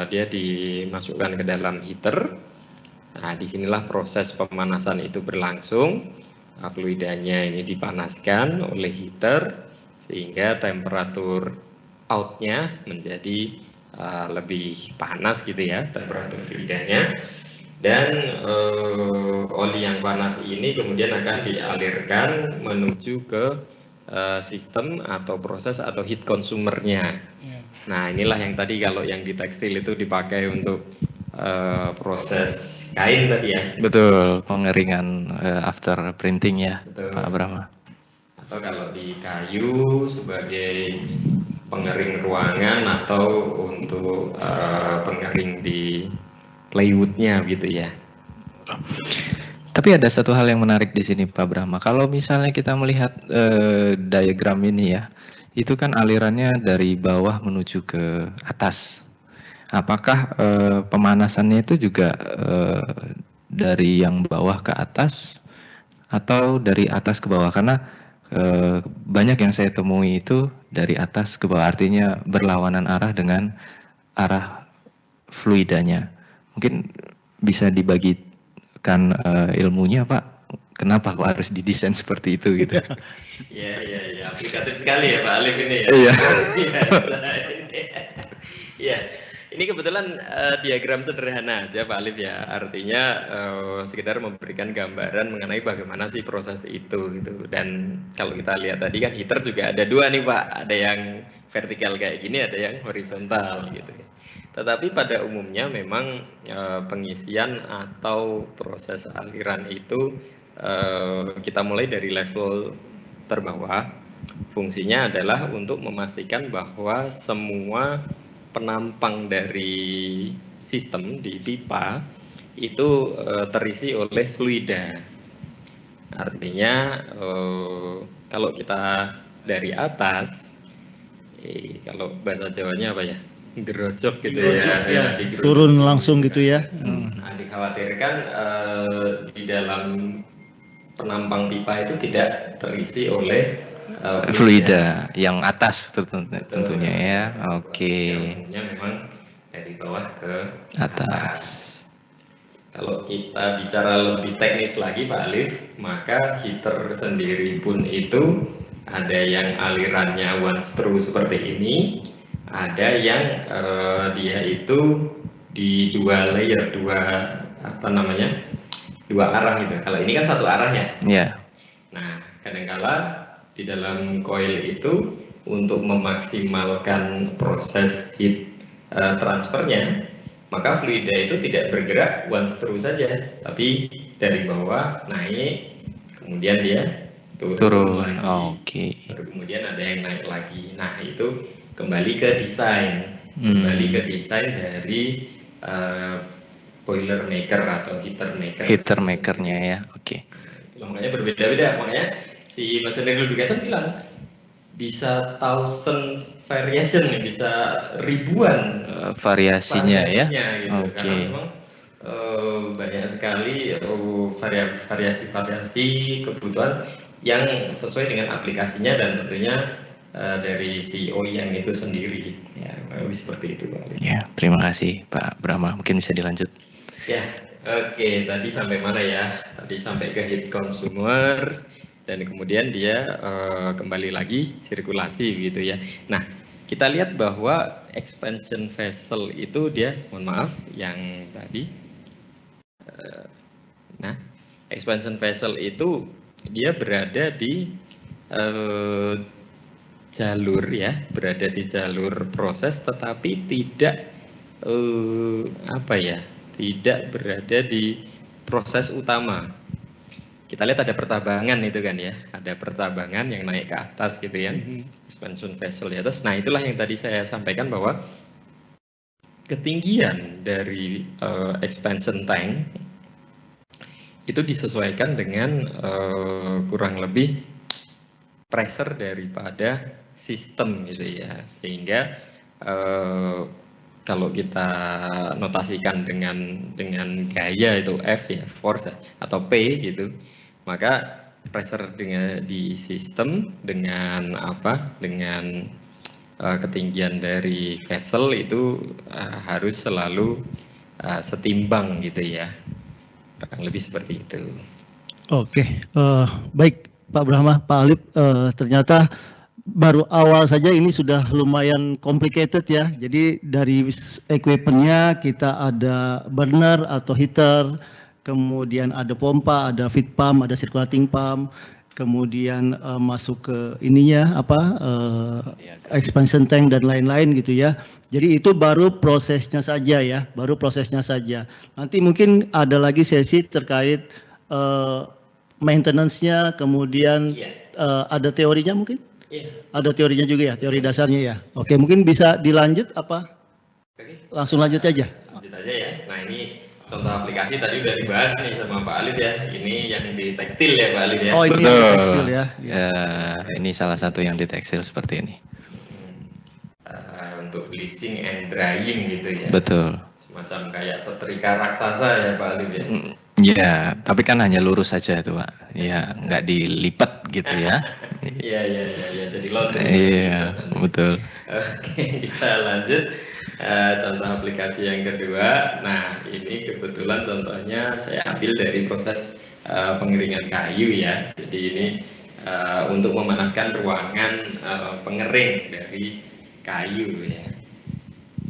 [SPEAKER 3] dia dimasukkan ke dalam heater. Nah, disinilah proses pemanasan itu berlangsung. Fluidanya ini dipanaskan oleh heater, sehingga temperatur outnya menjadi lebih panas gitu ya, temperatur fluidanya. Dan oli yang panas ini kemudian akan dialirkan menuju ke sistem atau proses atau heat consumernya. Nah, inilah yang tadi kalau yang di tekstil itu dipakai untuk proses kain tadi ya.
[SPEAKER 2] Betul, pengeringan after printing ya. Betul. Pak Abrahma.
[SPEAKER 3] Atau kalau di kayu sebagai pengering ruangan atau untuk pengering di plywoodnya gitu ya.
[SPEAKER 2] Tapi ada satu hal yang menarik di sini Pak Brahma. Kalau misalnya kita melihat diagram ini ya, itu kan alirannya dari bawah menuju ke atas. Apakah pemanasannya itu juga dari yang bawah ke atas atau dari atas ke bawah? Karena banyak yang saya temui itu dari atas ke bawah, artinya berlawanan arah dengan arah fluidanya. Mungkin bisa dibagikan ilmunya Pak, kenapa kok harus didesain seperti itu gitu?
[SPEAKER 3] Ya, aplikatif sekali ya Pak Alif ini ya.
[SPEAKER 2] Iya.
[SPEAKER 3] Iya. Ini kebetulan diagram sederhana aja Pak Alif ya, artinya sekedar memberikan gambaran mengenai bagaimana sih proses itu gitu. Dan kalau kita lihat tadi kan heater juga ada dua nih Pak, ada yang vertikal kayak gini, ada yang horizontal gitu. Tetapi pada umumnya memang pengisian atau proses aliran itu kita mulai dari level terbawah. Fungsinya adalah untuk memastikan bahwa semua penampang dari sistem di pipa itu terisi oleh fluida. Artinya kalau kita dari atas, kalau bahasa Jawanya apa ya, gerojok gitu ya,
[SPEAKER 1] turun langsung gitu ya.
[SPEAKER 3] Nah, dikhawatirkan di dalam penampang pipa itu tidak terisi oleh
[SPEAKER 2] fluida yang atas tentunya ya. Oke.
[SPEAKER 3] Yang memang dari bawah ke
[SPEAKER 2] atas.
[SPEAKER 3] Kalau kita bicara lebih teknis lagi Pak Alif, maka heater sendiri pun itu ada yang alirannya one screw seperti ini, ada yang dia itu di dua layer, dua arah gitu. Kalau ini kan satu arah ya.
[SPEAKER 2] Ya.
[SPEAKER 3] Nah, kadangkala di dalam coil itu untuk memaksimalkan proses heat transfernya, maka fluida itu tidak bergerak one screw saja, tapi dari bawah naik, kemudian dia turun lagi.
[SPEAKER 2] Oke.
[SPEAKER 3] Baru kemudian ada yang naik lagi. Nah, itu kembali ke desain, kembali ke desain dari boiler maker atau heater maker.
[SPEAKER 2] Heater makernya ya, oke.
[SPEAKER 3] Nah, makanya berbeda-beda. Makanya si Mas Hendrik Ludugasan bilang bisa 1000 variation, bisa ribuan
[SPEAKER 2] variasinya ya.
[SPEAKER 3] gitu.
[SPEAKER 2] Oke.
[SPEAKER 3] Karena memang banyak sekali variasi-variasi kebutuhan yang sesuai dengan aplikasinya dan tentunya dari si OEM itu sendiri. Ya, seperti itu Pak Alis.
[SPEAKER 2] Ya, terima kasih Pak Brahma. Mungkin bisa dilanjut.
[SPEAKER 3] Ya, oke. Tadi sampai mana ya? Tadi sampai ke heat consumer dan kemudian dia kembali lagi sirkulasi gitu ya. Nah, kita lihat bahwa expansion vessel itu dia, mohon maaf, yang tadi. Nah, expansion vessel itu dia berada di jalur ya, berada di jalur proses, tetapi tidak tidak berada di proses utama. Kita lihat ada percabangan itu kan ya, ada percabangan yang naik ke atas gitu ya, expansion vessel di atas. Nah, itulah yang tadi saya sampaikan bahwa ketinggian dari expansion tank itu disesuaikan dengan kurang lebih pressure daripada sistem gitu ya, sehingga kalau kita notasikan dengan gaya itu F ya, force atau P gitu, maka pressure di sistem dengan ketinggian dari vessel itu harus selalu setimbang gitu ya, kurang lebih seperti itu.
[SPEAKER 1] Oke, baik Pak Brahma, Pak Alip, ternyata baru awal saja ini sudah lumayan complicated ya. Jadi dari equipment-nya kita ada burner atau heater, kemudian ada pompa, ada feed pump, ada circulating pump, kemudian masuk ke ininya expansion tank dan lain-lain gitu ya. Jadi itu baru prosesnya saja ya, baru prosesnya saja. Nanti mungkin ada lagi sesi terkait maintenance-nya, kemudian ada teorinya mungkin? Iya. Ada teorinya juga ya, teori dasarnya ya. Oke, mungkin bisa dilanjut apa?
[SPEAKER 3] Oke.
[SPEAKER 1] Langsung lanjut aja.
[SPEAKER 3] Lanjut aja ya. Nah, ini contoh aplikasi tadi udah dibahas nih sama Pak Alif ya. Ini yang di tekstil ya Pak Alif ya.
[SPEAKER 1] Oh, ini yang di tekstil ya.
[SPEAKER 2] Ya, ini salah satu yang di tekstil seperti ini.
[SPEAKER 3] Untuk bleaching and drying gitu ya.
[SPEAKER 2] Betul.
[SPEAKER 3] Semacam kayak setrika raksasa ya Pak Alif ya.
[SPEAKER 2] Ya, tapi kan hanya lurus saja itu Pak. Ya, nggak dilipat gitu ya.
[SPEAKER 3] Iya, jadi laundry.
[SPEAKER 2] Iya, betul.
[SPEAKER 3] Oke, kita lanjut. Contoh aplikasi yang kedua. Nah, ini kebetulan contohnya saya ambil dari proses pengeringan kayu ya. Jadi ini untuk memanaskan ruangan pengering dari kayu ya.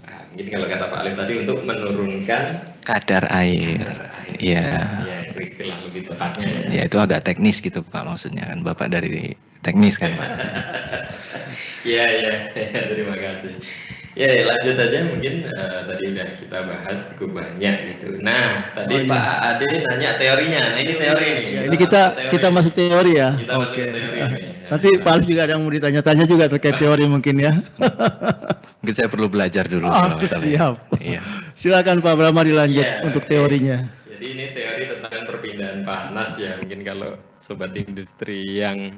[SPEAKER 3] Nah, mungkin kalau kata Pak Alif tadi untuk menurunkan
[SPEAKER 2] kadar air. Iya.
[SPEAKER 3] Ya, itu istilah lebih tepatnya ya.
[SPEAKER 2] Ya, itu agak teknis gitu Pak, maksudnya kan Bapak dari teknis kan Pak.
[SPEAKER 3] Iya, terima kasih. Ya, lanjut aja mungkin tadi udah kita bahas cukup banyak gitu. Nah, tadi Pak Ade nanya teorinya. Nah, ini teori nih.
[SPEAKER 1] Ya, ini kita masuk teori ya.
[SPEAKER 3] Oke.
[SPEAKER 1] Nanti Pak Alif juga ada yang mau ditanya-tanya juga terkait teori mungkin ya.
[SPEAKER 2] Mungkin saya perlu belajar dulu.
[SPEAKER 1] Siap.
[SPEAKER 2] Iya.
[SPEAKER 1] Silakan Pak Brahma dilanjut untuk teorinya.
[SPEAKER 3] Jadi ini teori tentang perpindahan panas ya. Mungkin kalau sobat industri yang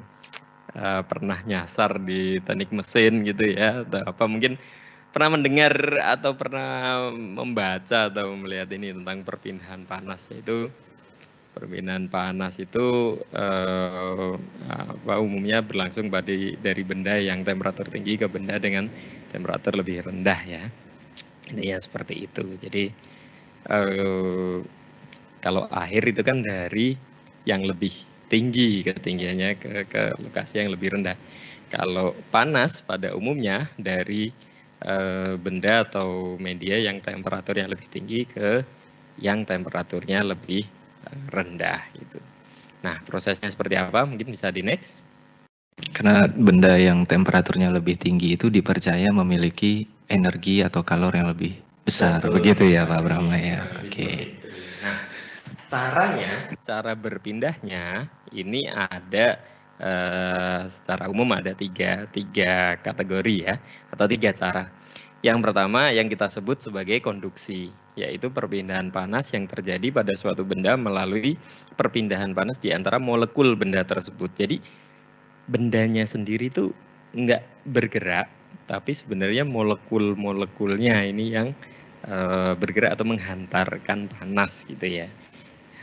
[SPEAKER 3] pernah nyasar di teknik mesin gitu ya, atau apa mungkin pernah mendengar atau pernah membaca atau melihat ini tentang perpindahan panas. Yaitu perpindahan panas itu umumnya berlangsung dari benda yang temperatur tinggi ke benda dengan temperatur lebih rendah ya. Ini ya seperti itu. Jadi kalau air itu kan dari yang lebih tinggi ketinggiannya ke lokasi yang lebih rendah. Kalau panas pada umumnya dari benda atau media yang temperaturnya lebih tinggi ke yang temperaturnya lebih rendah gitu. Nah, prosesnya seperti apa? Mungkin bisa di next.
[SPEAKER 2] Karena benda yang temperaturnya lebih tinggi itu dipercaya memiliki energi atau kalor yang lebih besar.
[SPEAKER 3] Betul,
[SPEAKER 2] begitu ya Pak Brahma ya.
[SPEAKER 3] kurang lebih
[SPEAKER 2] Oke.
[SPEAKER 3] seperti itu. Nah, cara berpindahnya ini ada secara umum ada tiga kategori ya, atau 3 cara. Yang pertama yang kita sebut sebagai konduksi, yaitu perpindahan panas yang terjadi pada suatu benda melalui perpindahan panas di antara molekul benda tersebut. Jadi bendanya sendiri itu nggak bergerak, tapi sebenarnya molekul-molekulnya ini yang bergerak atau menghantarkan panas gitu ya.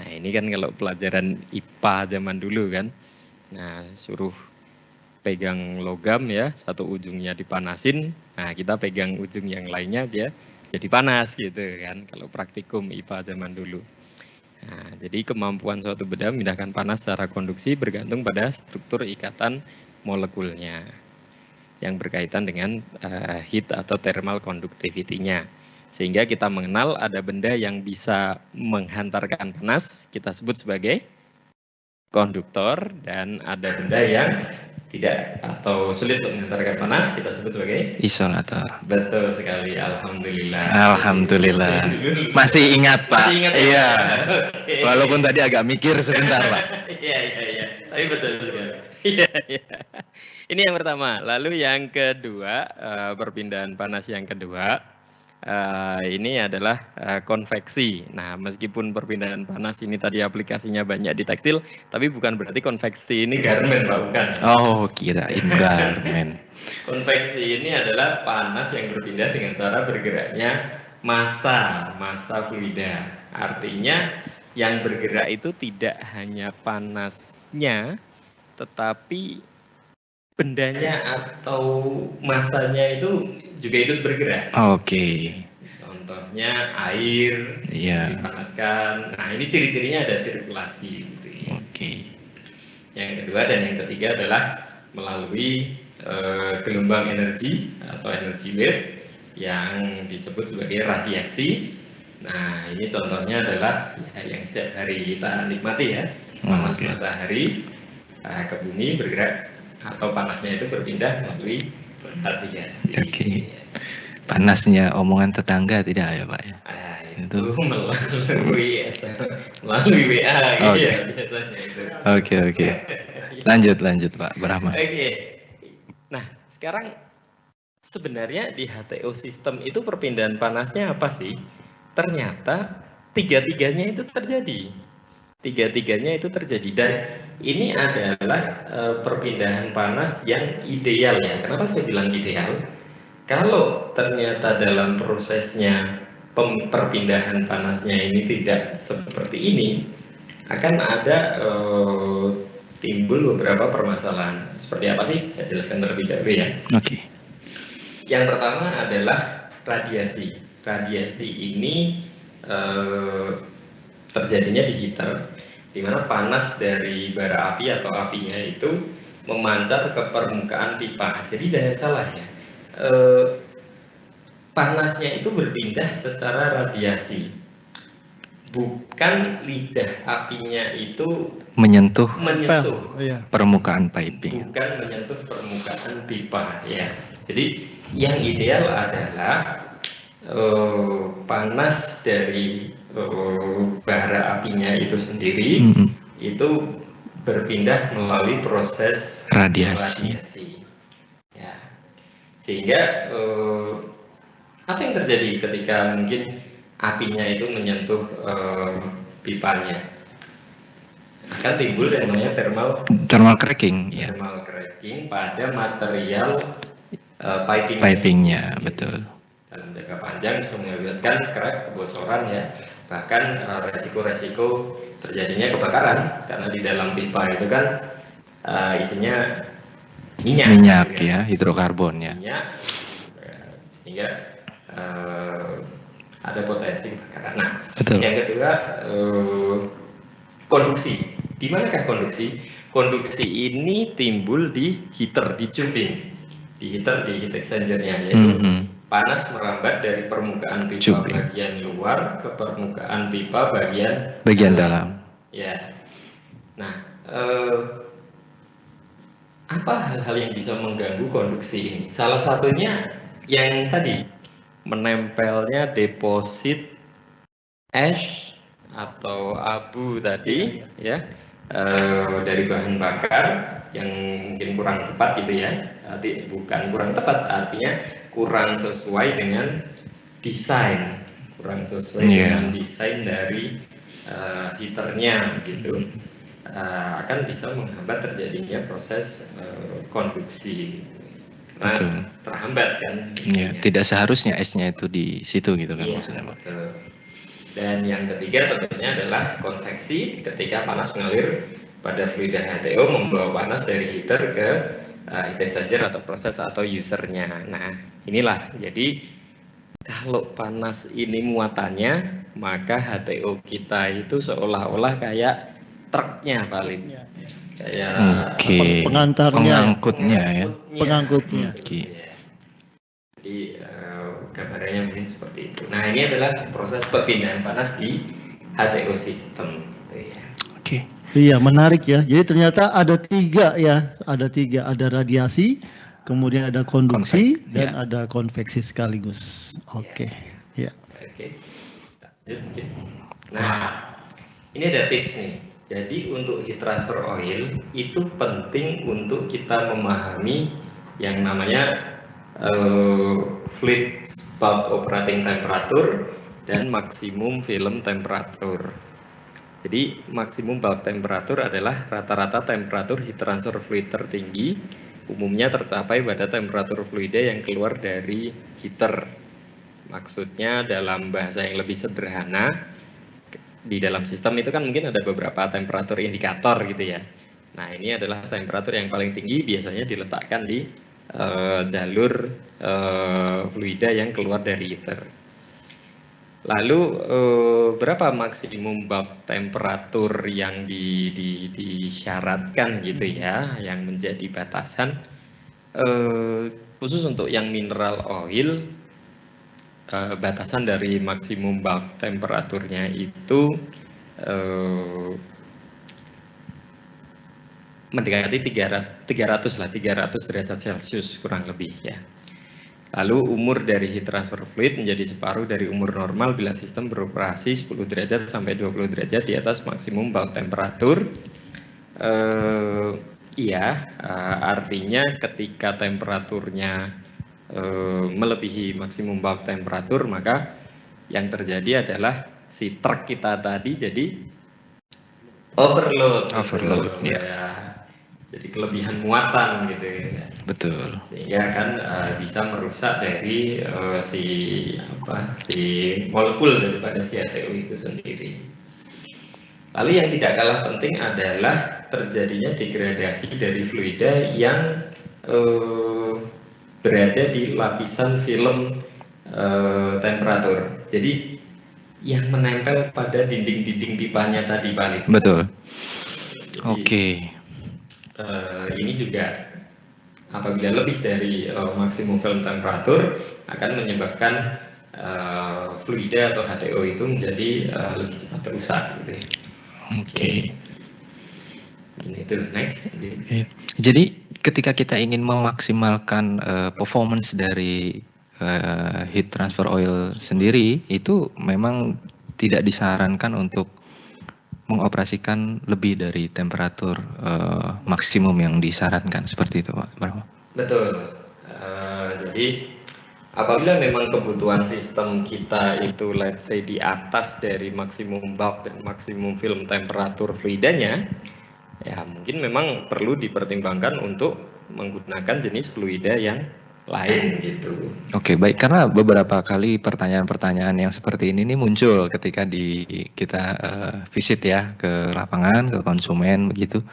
[SPEAKER 3] Nah ini kan kalau pelajaran IPA zaman dulu kan, nah suruh pegang logam ya, satu ujungnya dipanasin, nah kita pegang ujung yang lainnya dia jadi panas gitu kan, kalau praktikum IPA zaman dulu. Nah, jadi kemampuan suatu benda memindahkan panas secara konduksi bergantung pada struktur ikatan molekulnya yang berkaitan dengan heat atau thermal conductivity-nya. Sehingga kita mengenal ada benda yang bisa menghantarkan panas, kita sebut sebagai konduktor, dan ada benda yang tidak atau sulit untuk menghantarkan panas, kita sebut sebagai
[SPEAKER 2] Isolator.
[SPEAKER 3] betul sekali, alhamdulillah.
[SPEAKER 2] Alhamdulillah. Masih ingat Pak.
[SPEAKER 3] Masih ingat ya?
[SPEAKER 2] Iya.
[SPEAKER 3] Oke.
[SPEAKER 2] Walaupun tadi agak mikir sebentar Pak.
[SPEAKER 3] Iya. Tapi betul juga. Iya. Ini yang pertama. Lalu yang kedua, perpindahan panas yang kedua, ini adalah konveksi. Nah, meskipun perpindahan panas ini tadi aplikasinya banyak di tekstil, tapi bukan berarti konveksi ini garment, Pak, bukan.
[SPEAKER 2] Oh, kirain garment.
[SPEAKER 3] Konveksi ini adalah panas yang berpindah dengan cara bergeraknya massa fluida. Artinya yang bergerak itu tidak hanya panasnya, tetapi bendanya atau massanya itu juga ikut bergerak.
[SPEAKER 2] Oke.
[SPEAKER 3] Contohnya air
[SPEAKER 2] Iya.
[SPEAKER 3] dipanaskan. Nah, ini ciri-cirinya ada sirkulasi gitu ya.
[SPEAKER 2] Oke.
[SPEAKER 3] Yang kedua dan yang ketiga adalah melalui gelombang energi atau energy wave yang disebut sebagai radiasi. Nah, ini contohnya adalah ya, yang setiap hari kita nikmati ya, panas matahari ke bumi bergerak atau panasnya itu berpindah melalui radiasi.
[SPEAKER 2] Oke. Panasnya omongan tetangga tidak ya Pak ya?
[SPEAKER 3] Itu melalui WA gitu ya biasanya itu.
[SPEAKER 2] Oke. Lanjut Pak Brahma.
[SPEAKER 3] Oke. Nah, sekarang sebenarnya di HTO sistem itu perpindahan panasnya apa sih? Ternyata tiga-tiganya itu terjadi. Tiga-tiganya itu terjadi, dan ini adalah perpindahan panas yang ideal ya. Kenapa saya bilang ideal? Kalau ternyata dalam prosesnya perpindahan panasnya ini tidak seperti ini, akan ada timbul beberapa permasalahan. Seperti apa sih? Saya jelaskan terlebih dahulu ya.
[SPEAKER 2] Oke.
[SPEAKER 3] Yang pertama adalah radiasi. Radiasi ini terjadinya di heater, di mana panas dari bara api atau apinya itu memancar ke permukaan pipa. Jadi jangan salah ya, panasnya itu berpindah secara radiasi, bukan lidah apinya itu menyentuh
[SPEAKER 2] permukaan piping,
[SPEAKER 3] bukan menyentuh permukaan pipa ya. Jadi yang ideal adalah panas dari bara apinya itu sendiri itu berpindah melalui proses radiasi. Ya. Sehingga apa yang terjadi ketika mungkin apinya itu menyentuh pipanya? Akan timbul yang namanya
[SPEAKER 2] thermal cracking.
[SPEAKER 3] Thermal cracking pada material
[SPEAKER 2] pipingnya, betul.
[SPEAKER 3] Dalam jangka panjang bisa mengakibatkan crack, kebocoran ya, bahkan resiko-resiko terjadinya kebakaran, karena di dalam pipa itu kan isinya minyak
[SPEAKER 2] ya, hidrokarbon ya.
[SPEAKER 3] Minyak, sehingga ada potensi kebakaran. Nah, betul. Yang kedua konduksi. Di manakah konduksi? Konduksi ini timbul di heater, di tubing, di heat exchanger-nya, yaitu panas merambat dari permukaan pipa
[SPEAKER 2] Cuping.
[SPEAKER 3] bagian luar ke permukaan pipa bagian
[SPEAKER 2] dalam.
[SPEAKER 3] Ya. Nah, apa hal-hal yang bisa mengganggu konduksi ini? Salah satunya yang tadi menempelnya deposit ash atau abu tadi, ya, dari bahan bakar yang mungkin kurang tepat gitu ya. Bukan kurang tepat, artinya kurang sesuai dengan desain, dengan desain dari heaternya gitu. Akan bisa menghambat terjadinya proses konduksi karena terhambat kan.
[SPEAKER 2] Ya, tidak seharusnya esnya itu di situ gitu kan, maksudnya.
[SPEAKER 3] Betul. Dan yang ketiga tentunya adalah konveksi, ketika panas mengalir pada fluida HTO membawa panas dari heater ke heat exchanger atau proses atau usernya. Nah, inilah jadi kalau panas ini muatannya, maka HTO kita itu seolah-olah kayak truknya paling, kayak
[SPEAKER 1] pengangkutnya,
[SPEAKER 3] pengangkutnya. Jadi gambarannya mungkin seperti itu. Nah, ini adalah proses perpindahan panas di HTO sistem.
[SPEAKER 1] Iya, menarik ya. Jadi ternyata ada tiga ya, ada radiasi, kemudian ada konduksi dan ada konveksi sekaligus. Oke.
[SPEAKER 3] Nah, ini ada tips nih. Jadi untuk heat transfer oil itu penting untuk kita memahami yang namanya fluid bulk operating temperature dan maksimum film temperature. Jadi maksimum bulk temperature adalah rata-rata temperatur heat transfer fluid tertinggi, umumnya tercapai pada temperatur fluida yang keluar dari heater. Maksudnya dalam bahasa yang lebih sederhana, di dalam sistem itu kan mungkin ada beberapa temperatur indikator gitu ya. Nah, ini adalah temperatur yang paling tinggi, biasanya diletakkan di jalur fluida yang keluar dari heater. Lalu berapa maksimum bulk temperatur yang disyaratkan gitu ya, yang menjadi batasan khusus untuk yang mineral oil, batasan dari maksimum bulk temperaturnya itu mendekati 300 derajat Celcius kurang lebih ya. Lalu umur dari heat transfer fluid menjadi separuh dari umur normal bila sistem beroperasi 10 derajat sampai 20 derajat di atas maksimum bulk temperatur. Artinya ketika temperaturnya melebihi maksimum bulk temperatur, maka yang terjadi adalah si truk kita tadi jadi overload ya. Jadi kelebihan muatan gitu ya.
[SPEAKER 2] Betul.
[SPEAKER 3] Sehingga kan bisa merusak dari si molekul daripada si HTO itu sendiri. Lalu yang tidak kalah penting adalah terjadinya degradasi dari fluida yang berada di lapisan film temperatur. Jadi yang menempel pada dinding-dinding pipanya tadi paling.
[SPEAKER 2] Betul.
[SPEAKER 3] Ini juga apabila lebih dari maksimum film temperatur akan menyebabkan fluida atau HTO itu menjadi lebih cepat rusak gitu. Itu next.
[SPEAKER 2] Jadi ketika kita ingin memaksimalkan performance dari heat transfer oil sendiri, itu memang tidak disarankan untuk mengoperasikan lebih dari temperatur maksimum yang disarankan, seperti itu Pak Brahma?
[SPEAKER 3] Betul. Jadi apabila memang kebutuhan sistem kita itu let's say di atas dari maksimum bulk dan maksimum film temperatur fluidanya, ya mungkin memang perlu dipertimbangkan untuk menggunakan jenis fluida yang lain gitu.
[SPEAKER 2] Oke, baik, karena beberapa kali pertanyaan-pertanyaan yang seperti ini muncul ketika kita visit ya ke lapangan, ke konsumen begitu.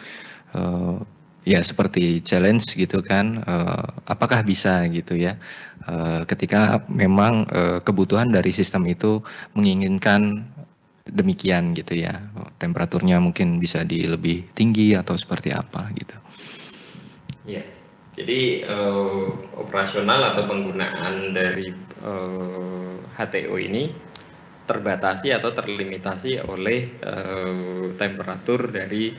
[SPEAKER 2] Ya seperti challenge gitu kan, apakah bisa gitu ya, ketika memang kebutuhan dari sistem itu menginginkan demikian gitu ya, temperaturnya mungkin bisa lebih tinggi atau seperti apa gitu.
[SPEAKER 3] Ya, Jadi operasional atau penggunaan dari HTO ini terbatasi atau terlimitasi oleh temperatur dari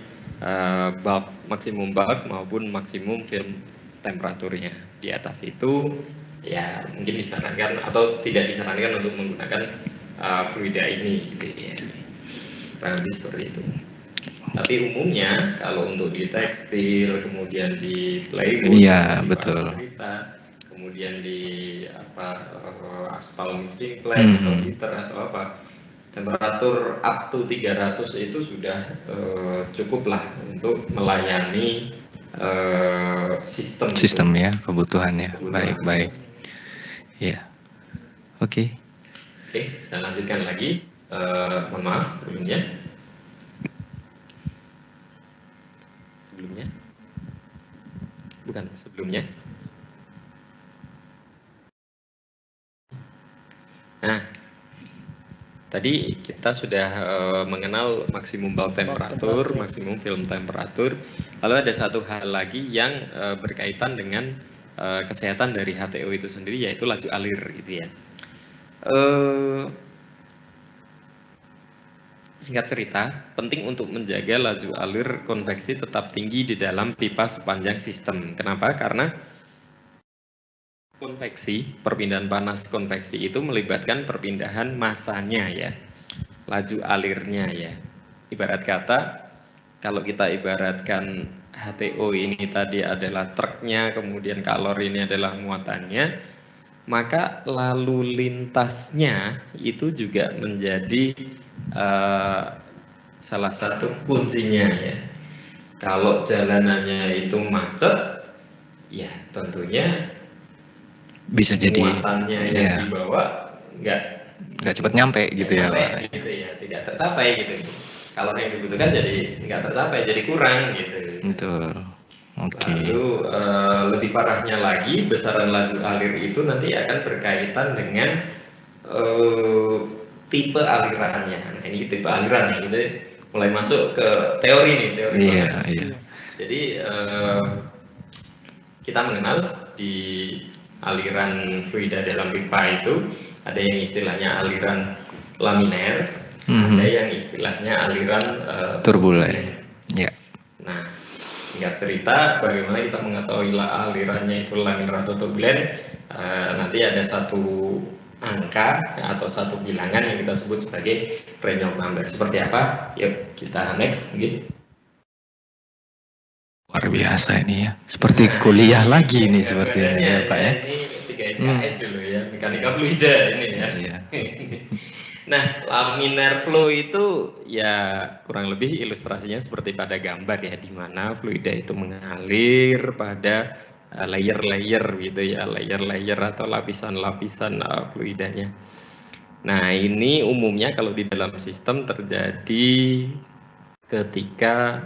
[SPEAKER 3] bulk, maksimum bulk maupun maksimum film temperaturnya. Di atas itu ya mungkin disarankan atau tidak disarankan untuk menggunakan fluida ini gitu ya. Kurang lebih seperti itu. Tapi umumnya kalau untuk di tekstil, kemudian di plywood,
[SPEAKER 2] Iya,
[SPEAKER 3] di
[SPEAKER 2] betul.
[SPEAKER 3] cerita, kemudian di aspal mixing plant atau heater atau apa, temperatur up to 300 itu sudah cukup lah untuk melayani sistem
[SPEAKER 2] ya, kebutuhannya. Baik. Ya. Oke.
[SPEAKER 3] Oke, saya lanjutkan lagi. Mohon maaf sebelumnya. Nah, tadi kita sudah mengenal maksimum bulk temperatur, maksimum film temperatur. Lalu ada satu hal lagi yang berkaitan dengan kesehatan dari HTO itu sendiri, yaitu laju alir gitu ya. Singkat cerita, penting untuk menjaga laju alir konveksi tetap tinggi di dalam pipa sepanjang sistem. Kenapa? Karena konveksi, perpindahan panas konveksi itu melibatkan perpindahan masanya ya, laju alirnya ya. Ibarat kata, kalau kita ibaratkan HTO ini tadi adalah truknya, kemudian kalori ini adalah muatannya, maka lalu lintasnya itu juga menjadi salah satu kuncinya ya. Kalau jalanannya itu macet, ya tentunya
[SPEAKER 2] bisa jadi
[SPEAKER 3] muatannya yang dibawa
[SPEAKER 2] nggak cepat nyampe gitu ya, Pak.
[SPEAKER 3] Gitu ya, tidak tercapai gitu. Kalau yang dibutuhkan jadi nggak tercapai, jadi kurang gitu.
[SPEAKER 2] Betul. Oke.
[SPEAKER 3] Lalu lebih parahnya lagi, besaran laju alir itu nanti akan berkaitan dengan tipe alirannya. Nah, ini tipe aliran ya, gitu. Mulai masuk ke teori nih, teori.
[SPEAKER 2] Iya.
[SPEAKER 3] Jadi kita mengenal di aliran fluida dalam pipa itu ada yang istilahnya aliran laminer, ada yang istilahnya aliran turbulen.
[SPEAKER 2] Ya.
[SPEAKER 3] Nah, singkat cerita, bagaimana kita mengetahui alirannya itu laminar atau turbulen? Nanti ada satu angka atau satu bilangan yang kita sebut sebagai Reynolds number. Seperti apa? Yuk kita next mungkin.
[SPEAKER 2] Luar biasa ini ya. Seperti kuliah lagi nih sepertinya ya, Pak ya.
[SPEAKER 3] Ini 3 SKS dulu ya, mekanika fluida ini ya.
[SPEAKER 2] Iya.
[SPEAKER 3] Nah, laminar flow itu ya kurang lebih ilustrasinya seperti pada gambar ya, di mana fluida itu mengalir pada layer-layer gitu ya, layer-layer atau lapisan-lapisan fluidanya. Nah, ini umumnya kalau di dalam sistem terjadi ketika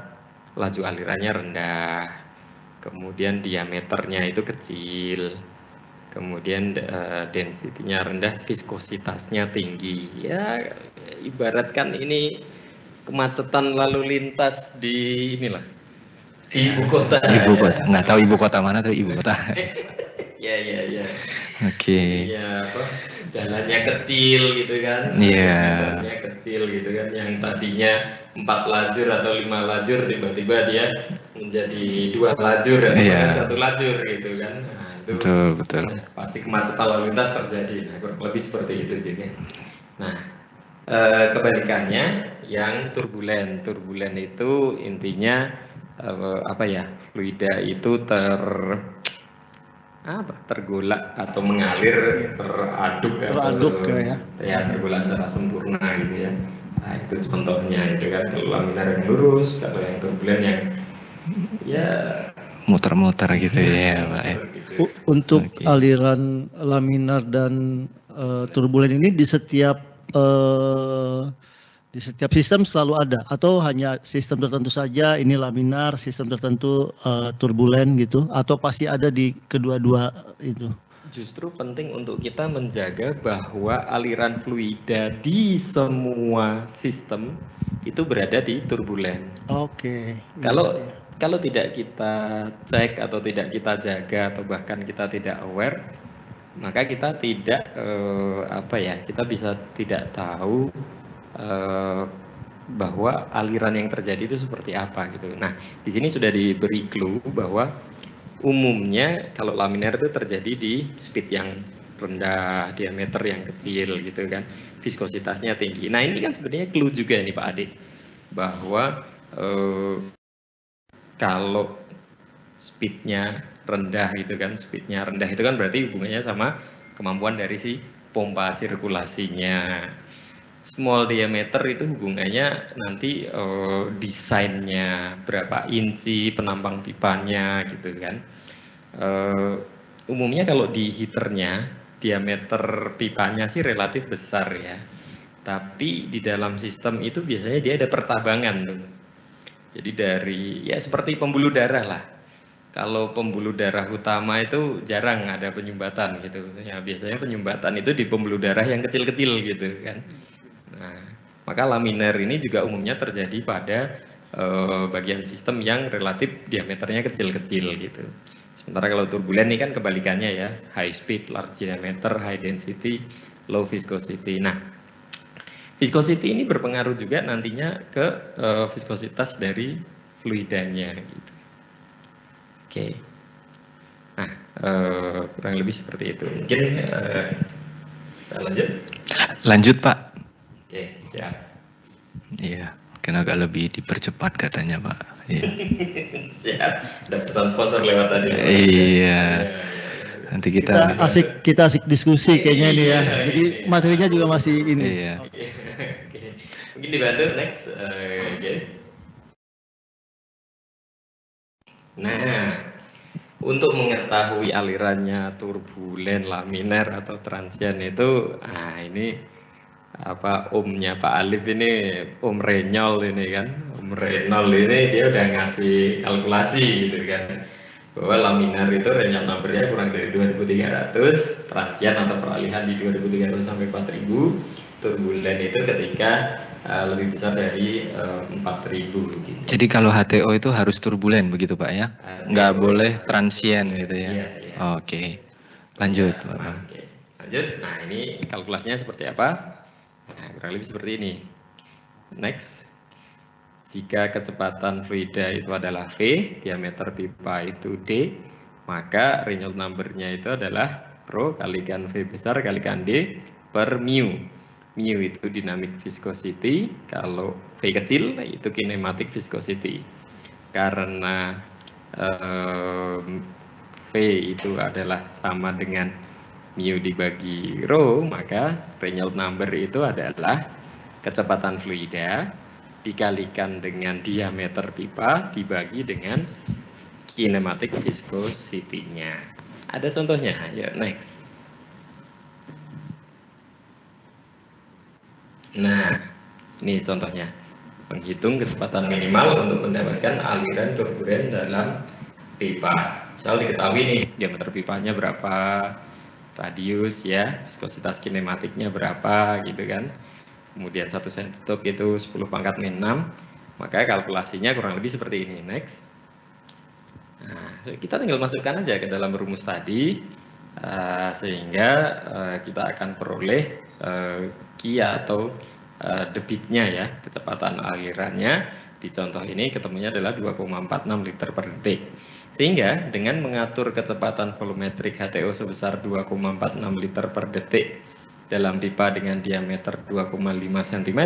[SPEAKER 3] laju alirannya rendah, kemudian diameternya itu kecil, kemudian density-nya rendah, viskositasnya tinggi. Ya, ibaratkan ini kemacetan lalu lintas di inilah, di ibu kota.
[SPEAKER 2] Ibu kota, nggak tahu ibu kota mana tuh ibu kota.
[SPEAKER 3] Ya.
[SPEAKER 2] Oke.
[SPEAKER 3] Ya apa? Jalannya kecil gitu kan.
[SPEAKER 2] Iya.
[SPEAKER 3] Jalannya kecil gitu kan, yang tadinya 4 lajur atau 5 lajur tiba-tiba dia menjadi 2 lajur atau 1 lajur gitu kan. Nah, itu
[SPEAKER 2] betul.
[SPEAKER 3] Pasti kemacetan lalu lintas terjadi. Nah, kurang lebih seperti itu juga. Nah, kebalikannya yang turbulen. Turbulen itu intinya fluida itu tergolak atau mengalir, teraduk ya tergolak secara sempurna gitu ya. Nah, itu contohnya itu kan, kalau laminar yang lurus, kalau yang turbulen yang ya
[SPEAKER 2] muter-muter gitu ya, Pak ya.
[SPEAKER 1] Untuk aliran laminar dan turbulen ini di setiap sistem selalu ada, atau hanya sistem tertentu saja ini laminar, sistem tertentu turbulen gitu, atau pasti ada di kedua-dua itu?
[SPEAKER 3] Justru penting untuk kita menjaga bahwa aliran fluida di semua sistem itu berada di turbulen.
[SPEAKER 1] Oke.
[SPEAKER 3] kalau tidak kita cek atau tidak kita jaga atau bahkan kita tidak aware, maka kita tidak kita bisa tidak tahu bahwa aliran yang terjadi itu seperti apa gitu. Nah, di sini sudah diberi clue bahwa umumnya kalau laminar itu terjadi di speed yang rendah, diameter yang kecil gitu kan, viskositasnya tinggi. Nah, ini kan sebenarnya clue juga nih Pak Ade, bahwa kalau speednya rendah gitu kan, speednya rendah itu kan berarti hubungannya sama kemampuan dari si pompa sirkulasinya. Small diameter itu hubungannya nanti desainnya, berapa inci penampang pipanya gitu kan. Umumnya kalau di heaternya, diameter pipanya sih relatif besar ya. Tapi di dalam sistem itu biasanya dia ada percabangan tuh. Jadi dari ya seperti pembuluh darah lah. Kalau pembuluh darah utama itu jarang ada penyumbatan gitu. Ya biasanya penyumbatan itu di pembuluh darah yang kecil-kecil gitu kan. Nah, maka laminar ini juga umumnya terjadi pada bagian sistem yang relatif diameternya kecil-kecil gitu. Sementara kalau turbulen ini kan kebalikannya ya, high speed, large diameter, high density, low viscosity. Nah, viscosity ini berpengaruh juga nantinya ke viskositas dari fluidanya gitu. Oke. Nah, kurang lebih seperti itu. Mungkin kita lanjut.
[SPEAKER 2] Lanjut Pak.
[SPEAKER 3] Oke, siap.
[SPEAKER 2] Iya, mungkin agak lebih dipercepat katanya Pak. Iya.
[SPEAKER 3] Siap. Ada pesan sponsor lewat tadi.
[SPEAKER 2] Iya. Nanti kita
[SPEAKER 1] asik diskusi kayaknya nih ya. Jadi materinya juga masih ini.
[SPEAKER 2] Iya.
[SPEAKER 3] Oke. Mungkin dibantu next. Oke. Nah, untuk mengetahui alirannya turbulen, laminar atau transient itu, ini omnya Pak Alif ini, Om Renyol ini kan, Om Renol ini dia udah ngasih kalkulasi gitu kan, bahwa laminar itu Renyol numbernya kurang dari 2.300, transient atau peralihan di 2.300 sampai 4.000, turbulen itu ketika lebih besar dari 4.000 gitu.
[SPEAKER 2] Jadi kalau HTO itu harus turbulen begitu Pak ya? Nggak boleh transient gitu ya?
[SPEAKER 3] Iya.
[SPEAKER 2] Oke. Lanjut Pak.
[SPEAKER 3] Oke. Lanjut. Nah, ini kalkulasinya seperti apa? Nah, kurang lebih seperti ini. Next. Jika kecepatan fluida itu adalah V, diameter pipa itu D, maka Reynolds number-nya itu adalah Rho kalikan V besar kalikan D per mu. Mu itu dynamic viscosity, kalau V kecil itu kinematic viscosity. Karena V itu adalah sama dengan mu dibagi Rho, maka Reynolds number itu adalah kecepatan fluida dikalikan dengan diameter pipa dibagi dengan kinematic viscosity-nya. Ada contohnya? Ayo next. Nah, ini contohnya. Menghitung kecepatan minimal untuk mendapatkan aliran turbulen dalam pipa. Misal diketahui nih diameter pipanya berapa, radius ya, viskositas kinematiknya berapa gitu kan. Kemudian 1 cm itu 10 pangkat min 6. Maka kalkulasinya kurang lebih seperti ini. Next. Nah, kita tinggal masukkan aja ke dalam rumus tadi sehingga kita akan peroleh Kia atau debitnya ya, kecepatan alirannya di contoh ini ketemunya adalah 2,46 liter per detik. Sehingga dengan mengatur kecepatan volumetrik HTO sebesar 2,46 liter per detik dalam pipa dengan diameter 2,5 cm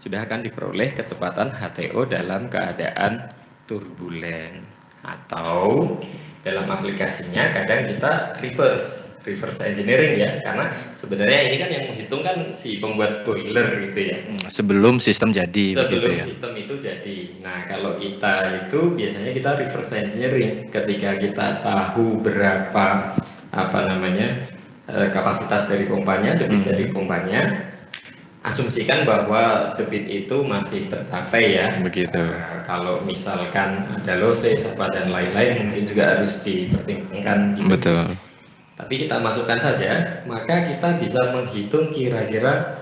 [SPEAKER 3] sudah akan diperoleh kecepatan HTO dalam keadaan turbulen. Atau dalam aplikasinya kadang kita reverse engineering ya, karena sebenarnya ini kan yang menghitung kan si pembuat boiler gitu ya.
[SPEAKER 2] Sebelum sistem jadi
[SPEAKER 3] Sebelum
[SPEAKER 2] begitu ya.
[SPEAKER 3] Sistem itu jadi. Nah, kalau kita itu biasanya kita reverse engineering ketika kita tahu berapa kapasitas dari pompanya, debit dari pompanya. Asumsikan bahwa debit itu masih tercapai ya.
[SPEAKER 2] Begitu.
[SPEAKER 3] Kalau misalkan ada losses dan lain-lain mungkin juga harus dipertimbangkan gitu.
[SPEAKER 2] Betul.
[SPEAKER 3] Tapi kita masukkan saja, maka kita bisa menghitung kira-kira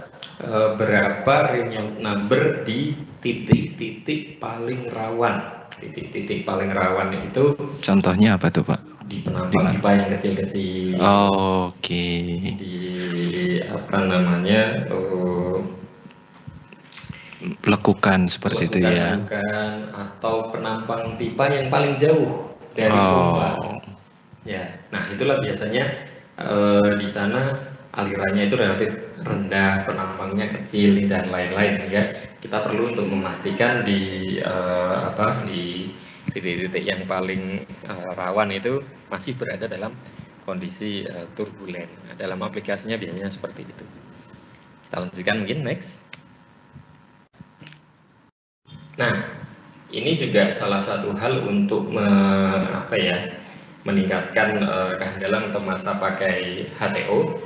[SPEAKER 3] berapa Reynolds number di titik-titik paling rawan titik-titik paling rawan itu
[SPEAKER 2] Contohnya apa tuh Pak?
[SPEAKER 3] di penampang pipa yang kecil-kecil.
[SPEAKER 2] Oke.
[SPEAKER 3] Di apa namanya
[SPEAKER 2] Lekukan seperti itu ya.
[SPEAKER 3] lekukan atau penampang pipa yang paling jauh dari pompa. Ya, nah itulah biasanya di sana alirannya itu relatif rendah, penampangnya kecil dan lain-lain, sehingga kita perlu untuk memastikan di di titik-titik yang paling rawan itu masih berada dalam kondisi turbulen. Nah, dalam aplikasinya biasanya seperti itu. Kita lanjutkan mungkin next. Nah, ini juga salah satu hal untuk meningkatkan kehandalan untuk masa pakai HTO,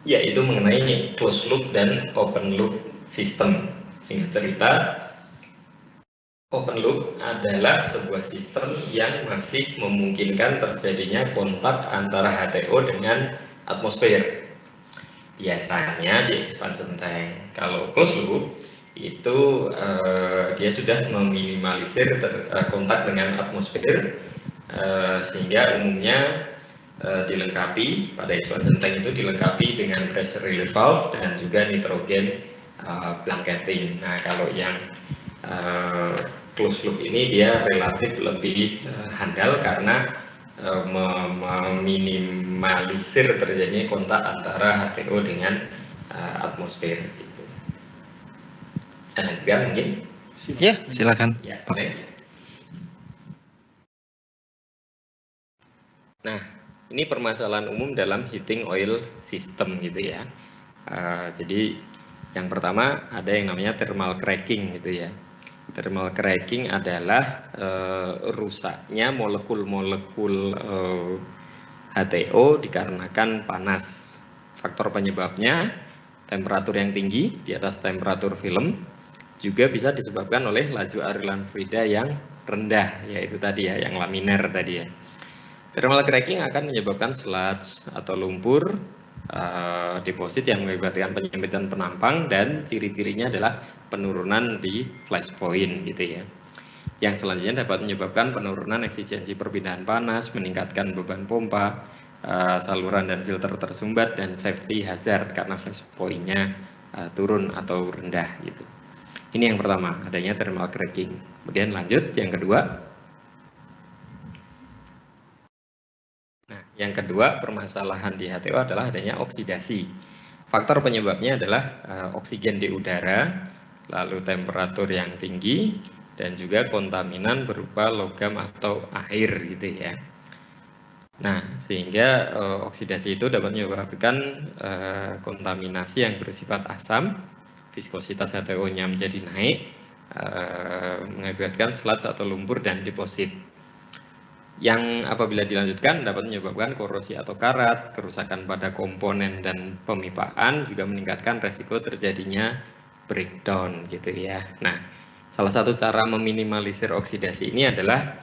[SPEAKER 3] yaitu mengenai closed loop dan open loop system. Singkat cerita, open loop adalah sebuah sistem yang masih memungkinkan terjadinya kontak antara HTO dengan atmosfer. Biasanya di expansion tank. Kalau closed loop itu dia sudah meminimalisir kontak dengan atmosfer, sehingga umumnya dilengkapi pada expansion tank itu dilengkapi dengan pressure relief valve dan juga nitrogen blanketing. Nah, kalau yang closed loop ini dia relatif lebih handal karena meminimalisir terjadinya kontak antara HTO dengan atmosfer. Gitu. Saya juga mungkin.
[SPEAKER 2] Ya, silakan.
[SPEAKER 3] Ya, next. Nah, ini permasalahan umum dalam heating oil system gitu ya. Jadi yang pertama ada yang namanya thermal cracking gitu ya. Thermal cracking adalah rusaknya molekul-molekul HTO dikarenakan panas. Faktor penyebabnya temperatur yang tinggi di atas temperatur film, juga bisa disebabkan oleh laju aliran fluida yang rendah, yaitu tadi ya, yang laminer tadi ya. Thermal cracking akan menyebabkan sludge atau lumpur deposit yang mengakibatkan penyempitan penampang, dan ciri-cirinya adalah penurunan di flash point gitu ya. Yang selanjutnya dapat menyebabkan penurunan efisiensi perpindahan panas, meningkatkan beban pompa, saluran dan filter tersumbat, dan safety hazard karena flash point-nya turun atau rendah gitu. Ini yang pertama, adanya thermal cracking. Kemudian lanjut yang kedua. Nah, yang kedua permasalahan di HTO adalah adanya oksidasi. Faktor penyebabnya adalah oksigen di udara, lalu temperatur yang tinggi, dan juga kontaminan berupa logam atau air gitu ya. Nah, sehingga oksidasi itu dapat menyebabkan kontaminasi yang bersifat asam, viskositas HTO-nya menjadi naik, mengakibatkan sludge atau lumpur dan deposit. Yang apabila dilanjutkan dapat menyebabkan korosi atau karat, kerusakan pada komponen dan pemipaan, juga meningkatkan resiko terjadinya breakdown gitu ya. Nah, salah satu cara meminimalisir oksidasi ini adalah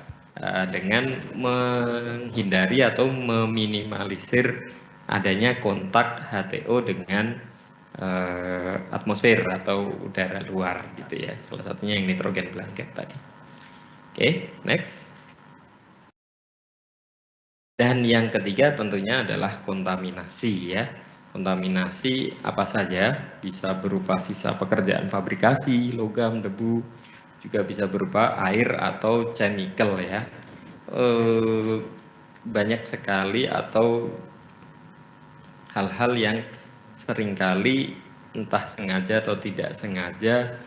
[SPEAKER 3] dengan menghindari atau meminimalisir adanya kontak HTO dengan atmosfer atau udara luar gitu ya. Salah satunya yang nitrogen blanket tadi. Oke, next. Dan yang ketiga tentunya adalah kontaminasi ya. Kontaminasi apa saja, bisa berupa sisa pekerjaan fabrikasi, logam, debu, juga bisa berupa air atau chemical ya. Banyak sekali atau hal-hal yang seringkali entah sengaja atau tidak sengaja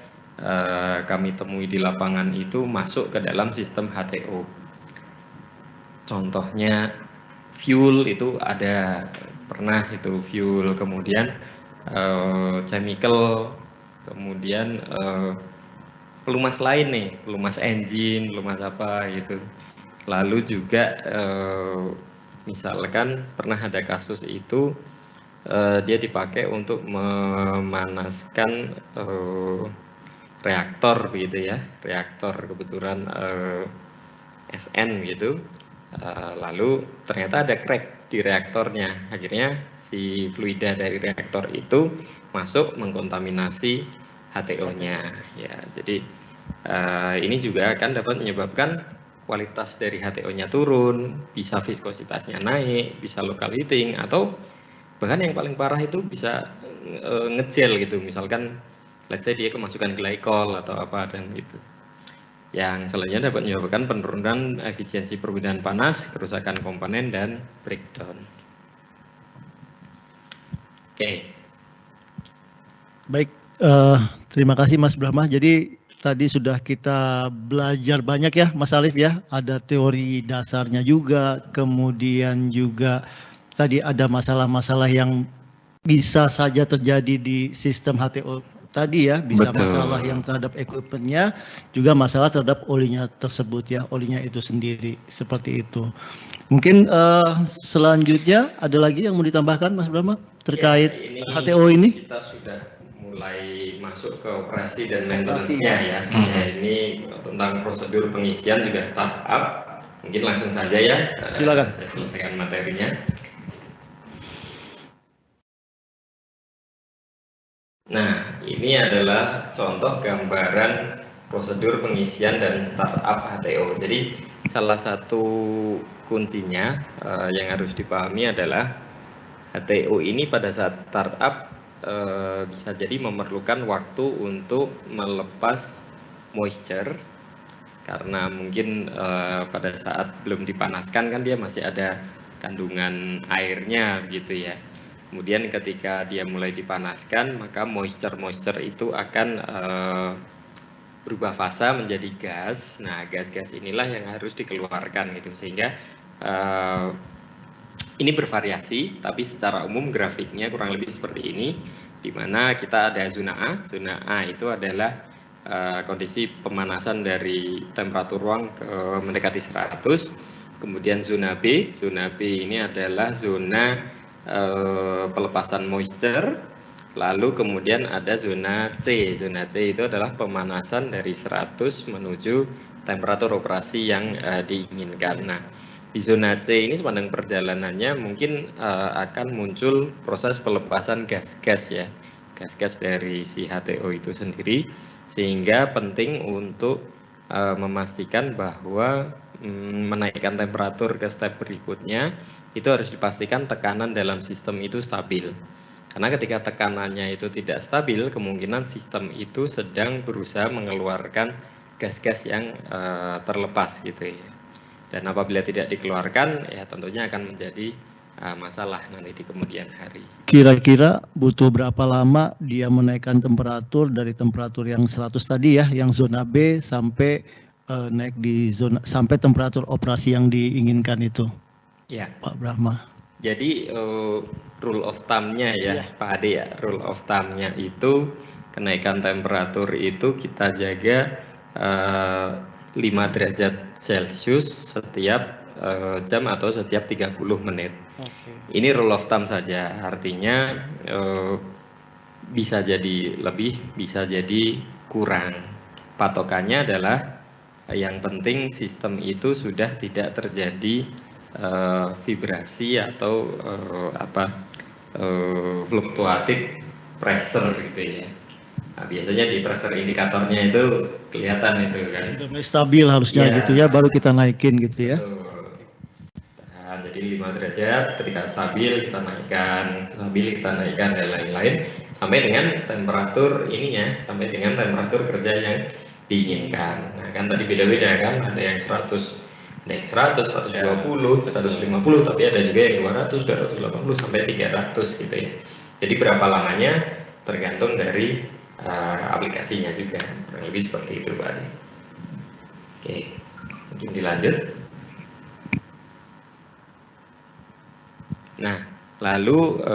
[SPEAKER 3] kami temui di lapangan itu masuk ke dalam sistem HTO. Contohnya fuel itu ada, pernah itu fuel, kemudian chemical, kemudian pelumas lain nih, pelumas engine, pelumas apa gitu. Lalu juga misalkan pernah ada kasus itu dia dipakai untuk memanaskan reaktor begitu ya, reaktor kebetulan SN gitu. Lalu ternyata ada crack di reaktornya, akhirnya si fluida dari reaktor itu masuk mengkontaminasi HTO-nya ya. Jadi Ini juga akan dapat menyebabkan kualitas dari HTO-nya turun, bisa viskositasnya naik, bisa local heating, atau bahkan yang paling parah itu bisa ngegel gitu, misalkan let's say dia kemasukan glikol atau apa dan gitu. Yang selanjutnya dapat menyebabkan penurunan efisiensi perbedaan panas, kerusakan komponen, dan breakdown. Oke.
[SPEAKER 1] Baik, terima kasih Mas Brahma. Jadi tadi sudah kita belajar banyak ya Mas Alif ya. Ada teori dasarnya juga, kemudian juga tadi ada masalah-masalah yang bisa saja terjadi di sistem HTO tadi ya, bisa
[SPEAKER 2] Betul.
[SPEAKER 1] masalah yang terhadap equipment-nya, juga masalah terhadap olinya tersebut ya, olinya itu sendiri, seperti itu. Mungkin selanjutnya ada lagi yang mau ditambahkan Mas Brahma terkait HTO ini?
[SPEAKER 3] Kita sudah mulai masuk ke operasi dan
[SPEAKER 1] Operasi,
[SPEAKER 3] maintenance-nya ya. Ini tentang prosedur pengisian juga startup. Mungkin langsung saja ya.
[SPEAKER 1] Silakan.
[SPEAKER 3] Saya selesaikan materinya. Nah, ini adalah contoh gambaran prosedur pengisian dan startup HTO. Jadi salah satu kuncinya yang harus dipahami adalah HTO ini pada saat startup bisa jadi memerlukan waktu untuk melepas moisture, karena mungkin pada saat belum dipanaskan kan dia masih ada kandungan airnya gitu ya. Kemudian ketika dia mulai dipanaskan, maka moisture itu akan berubah fasa menjadi gas. Nah, gas-gas inilah yang harus dikeluarkan gitu, sehingga ini bervariasi, tapi secara umum grafiknya kurang lebih seperti ini, di mana kita ada zona A. Zona A itu adalah kondisi pemanasan dari temperatur ruang mendekati 100. Kemudian zona B ini adalah zona pelepasan moisture. Lalu kemudian ada zona C. Zona C itu adalah pemanasan dari 100 menuju temperatur operasi yang diinginkan. Nah, di zona C ini sepanjang perjalanannya mungkin akan muncul proses pelepasan gas-gas ya, gas-gas dari si HTO itu sendiri, sehingga penting untuk memastikan bahwa menaikkan temperatur ke step berikutnya itu harus dipastikan tekanan dalam sistem itu stabil. Karena ketika tekanannya itu tidak stabil, kemungkinan sistem itu sedang berusaha mengeluarkan gas-gas yang terlepas gitu ya. Dan apabila tidak dikeluarkan, ya tentunya akan menjadi masalah nanti di kemudian hari.
[SPEAKER 1] Kira-kira butuh berapa lama dia menaikkan temperatur dari temperatur yang 100 tadi ya, yang zona B sampai naik di zona sampai temperatur operasi yang diinginkan itu?
[SPEAKER 3] Ya,
[SPEAKER 1] Pak Brahma.
[SPEAKER 3] Jadi rule of thumb-nya ya, Pak Ade ya, rule of thumb-nya itu kenaikan temperatur itu kita jaga 5 derajat Celcius setiap jam atau setiap 30 menit. Ini rule of thumb saja, artinya bisa jadi lebih, bisa jadi kurang. Patokannya adalah yang penting sistem itu sudah tidak terjadi vibrasi atau fluktuatif pressure gitu ya. Nah, biasanya di pressure indikatornya itu kelihatan itu kan.
[SPEAKER 1] Sudah mulai stabil harusnya gitu ya, baru kita naikin gitu ya.
[SPEAKER 3] Nah, jadi 5 derajat, ketika stabil kita naikkan, dan lain-lain, sampai dengan temperatur ininya, sampai dengan temperatur kerja yang diinginkan. Nah, kan tadi beda-beda kan, ada yang 100, ada yang 100, 120, 150, tapi ada juga yang 200, 280 sampai 300 gitu ya. Jadi berapa lamanya tergantung dari aplikasinya juga, kurang lebih seperti itu Pak Ade. Oke, mungkin dilanjut. Nah, lalu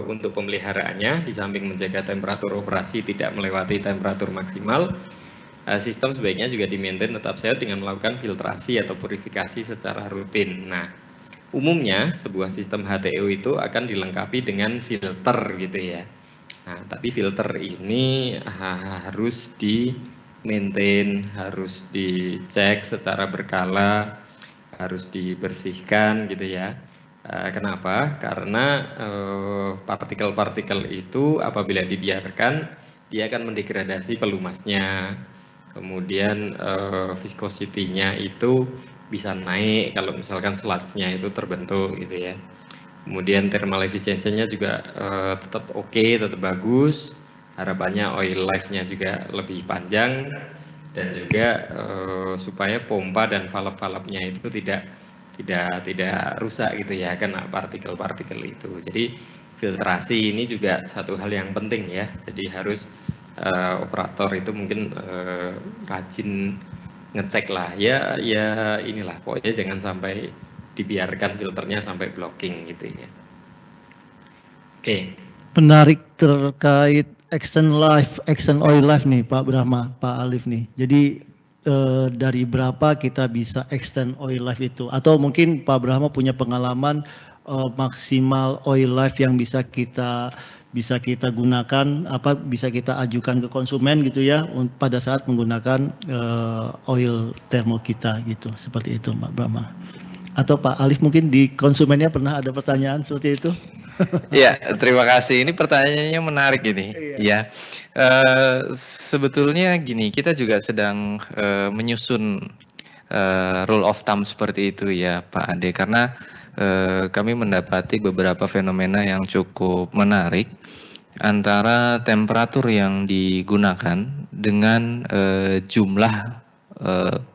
[SPEAKER 3] untuk pemeliharaannya, di samping menjaga temperatur operasi tidak melewati temperatur maksimal, sistem sebaiknya juga di-maintain tetap sehat dengan melakukan filtrasi atau purifikasi secara rutin. Nah, umumnya sebuah sistem HTO itu akan dilengkapi dengan filter gitu ya. Nah, tapi filter ini harus di-maintain, harus dicek secara berkala, harus dibersihkan gitu ya. Kenapa? Karena partikel-partikel itu apabila dibiarkan, dia akan mendegradasi pelumasnya. kemudian viscosity-nya itu bisa naik kalau misalkan sluts-nya itu terbentuk gitu ya. Kemudian thermal efficiency-nya juga tetap oke, tetap bagus. Harapannya oil life-nya juga lebih panjang dan juga supaya pompa dan valve-valve-nya itu tidak rusak gitu ya, kena partikel-partikel itu. Jadi filtrasi ini juga satu hal yang penting ya. Jadi harus operator itu mungkin rajin ngecek lah ya inilah, pokoknya jangan sampai dibiarkan filternya sampai blocking gitu ya. Oke.
[SPEAKER 1] Menarik terkait extend oil life nih Pak Brahma, Pak Alif nih. Jadi dari berapa kita bisa extend oil life itu? Atau mungkin Pak Brahma punya pengalaman maksimal oil life yang bisa kita gunakan, bisa kita ajukan ke konsumen gitu ya, pada saat menggunakan oil thermal kita gitu, seperti itu Pak Brahma. Atau Pak Alif mungkin di konsumennya pernah ada pertanyaan seperti itu?
[SPEAKER 2] Ya, terima kasih. Ini pertanyaannya menarik ini. Ya, sebetulnya gini, kita juga sedang menyusun rule of thumb seperti itu ya, Pak Ade, karena kami mendapati beberapa fenomena yang cukup menarik antara temperatur yang digunakan dengan jumlah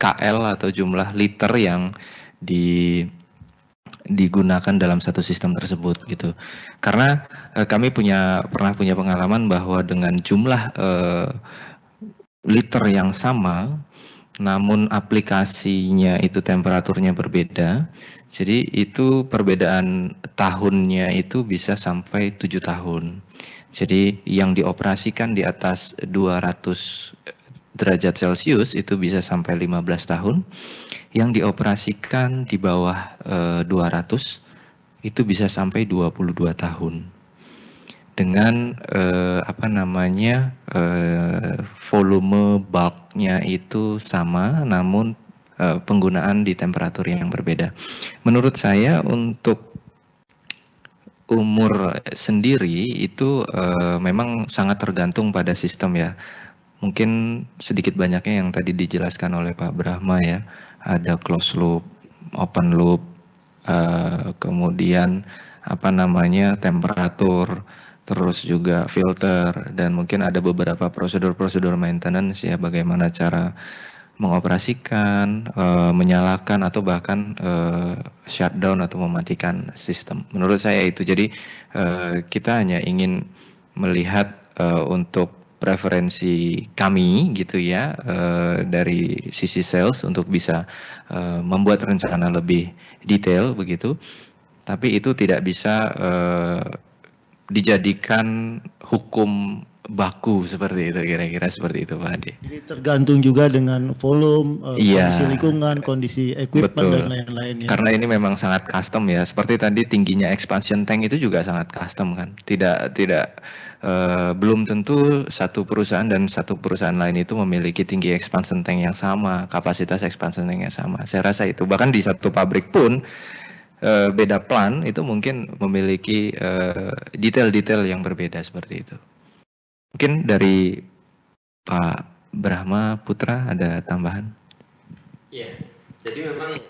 [SPEAKER 2] KL atau jumlah liter yang digunakan dalam satu sistem tersebut gitu. Karena kami pernah punya pengalaman bahwa dengan jumlah liter yang sama, namun aplikasinya itu temperaturnya berbeda. Jadi itu perbedaan tahunnya itu bisa sampai 7 tahun. Jadi yang dioperasikan di atas 200 derajat Celcius itu bisa sampai 15 tahun. Yang dioperasikan di bawah 200 itu bisa sampai 22 tahun. Dengan volume bulknya itu sama, namun penggunaan di temperatur yang berbeda. Menurut saya untuk umur sendiri itu memang sangat tergantung pada sistem ya. Mungkin sedikit banyaknya yang tadi dijelaskan oleh Pak Brahma ya. Ada closed loop, open loop, kemudian temperatur, terus juga filter, dan mungkin ada beberapa prosedur-prosedur maintenance ya, bagaimana cara mengoperasikan, menyalakan atau bahkan shutdown atau mematikan sistem. Menurut saya itu. Jadi kita hanya ingin melihat untuk preferensi kami gitu ya, dari sisi sales untuk bisa membuat rencana lebih detail begitu. Tapi itu tidak bisa dijadikan hukum baku seperti itu, kira-kira seperti itu Pak Ade.
[SPEAKER 1] Jadi tergantung juga dengan volume, kondisi lingkungan, kondisi equipment,
[SPEAKER 2] betul,
[SPEAKER 1] dan lain-lain ya.
[SPEAKER 2] Karena ini memang sangat custom ya. Seperti tadi tingginya expansion tank itu juga sangat custom kan. Belum tentu satu perusahaan dan satu perusahaan lain itu memiliki tinggi expansion tank yang sama, kapasitas expansion tank yang sama. Saya rasa itu. Bahkan di satu pabrik pun beda plant itu mungkin memiliki detail-detail yang berbeda seperti itu. Mungkin dari Pak Brahma Putra ada tambahan?
[SPEAKER 3] Iya, jadi memang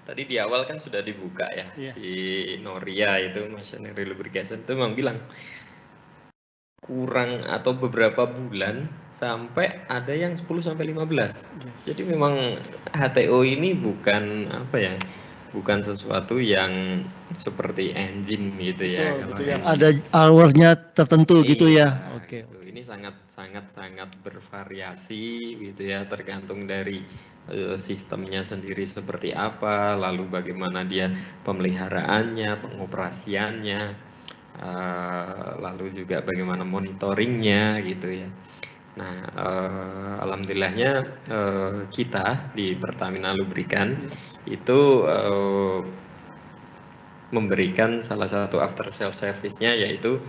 [SPEAKER 3] tadi di awal kan sudah dibuka ya, si Noria itu machinery lubrication itu memang bilang kurang atau beberapa bulan sampai ada yang 10 sampai 15. Jadi memang HTO ini bukan bukan sesuatu yang seperti engine gitu ya.
[SPEAKER 1] Betul, yang ada hour-nya tertentu gitu ya. Oke.
[SPEAKER 3] Ini sangat bervariasi gitu ya, tergantung dari sistemnya sendiri seperti apa, lalu bagaimana dia pemeliharaannya, pengoperasiannya, lalu juga bagaimana monitoringnya gitu ya. Nah, alhamdulillahnya kita di Pertamina Lubrikan itu memberikan salah satu after sales service-nya yaitu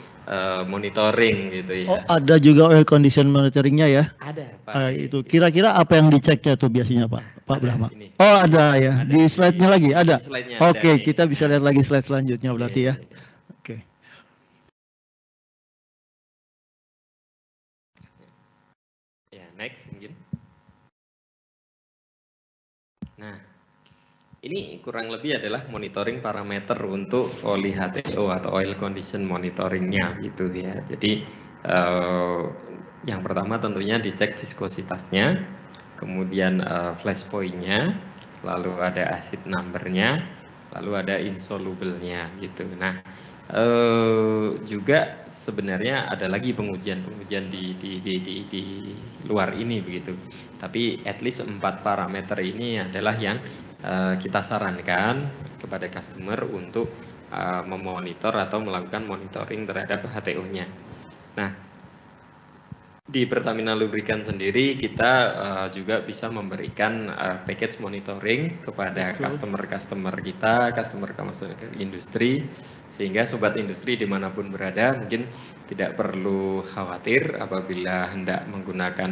[SPEAKER 3] monitoring gitu ya.
[SPEAKER 1] Oh, ada juga oil condition monitoring-nya ya?
[SPEAKER 3] Ada, Pak.
[SPEAKER 1] Itu kira-kira apa yang diceknya tuh biasanya Pak Brahma? Oh, ada ya. Di slide-nya lagi ada. Oke, kita bisa lihat lagi slide selanjutnya berarti ya. Oke.
[SPEAKER 3] Ya, next mungkin. Nah, ini kurang lebih adalah monitoring parameter untuk oli HTO atau oil condition monitoringnya gitu ya. Jadi yang pertama tentunya dicek viskositasnya, kemudian flash point-nya, lalu ada acid number-nya, lalu ada insoluble-nya gitu. Nah, juga sebenarnya ada lagi pengujian-pengujian di luar ini begitu. Tapi at least 4 parameter ini adalah yang kita sarankan kepada customer untuk memonitor atau melakukan monitoring terhadap HTO-nya. Nah, di Pertamina Lubricants sendiri kita juga bisa memberikan package monitoring kepada customer-customer kita, customer industri, sehingga sobat industri dimanapun berada mungkin tidak perlu khawatir apabila hendak menggunakan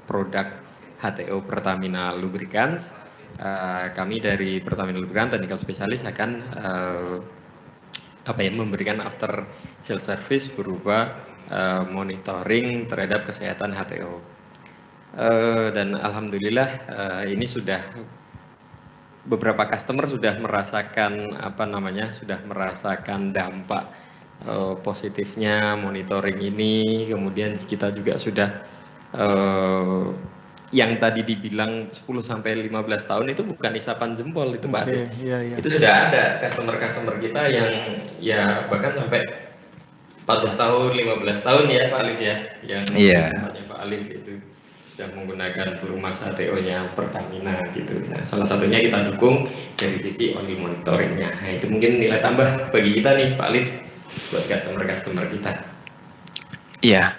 [SPEAKER 3] produk HTO Pertamina Lubricants. Kami dari Pertamina Lubricants Technical Specialist akan memberikan after sales service berupa monitoring terhadap kesehatan HTO. Dan alhamdulillah ini sudah beberapa customer sudah merasakan sudah merasakan dampak positifnya monitoring ini. Kemudian kita juga sudah yang tadi dibilang 10 sampai 15 tahun itu bukan isapan jempol itu Pak Alif.
[SPEAKER 1] Iya.
[SPEAKER 3] Itu sudah ada customer kita yang ya bahkan sampai 14 tahun, 15 tahun ya Pak Alif ya, yang tempatnya Pak Alif itu sudah menggunakan pelumas HTO-nya Pertamina gitu. Nah, salah satunya kita dukung dari sisi oli monitoringnya. Nah, itu mungkin nilai tambah bagi kita nih Pak Alif buat customer kita.
[SPEAKER 2] Iya.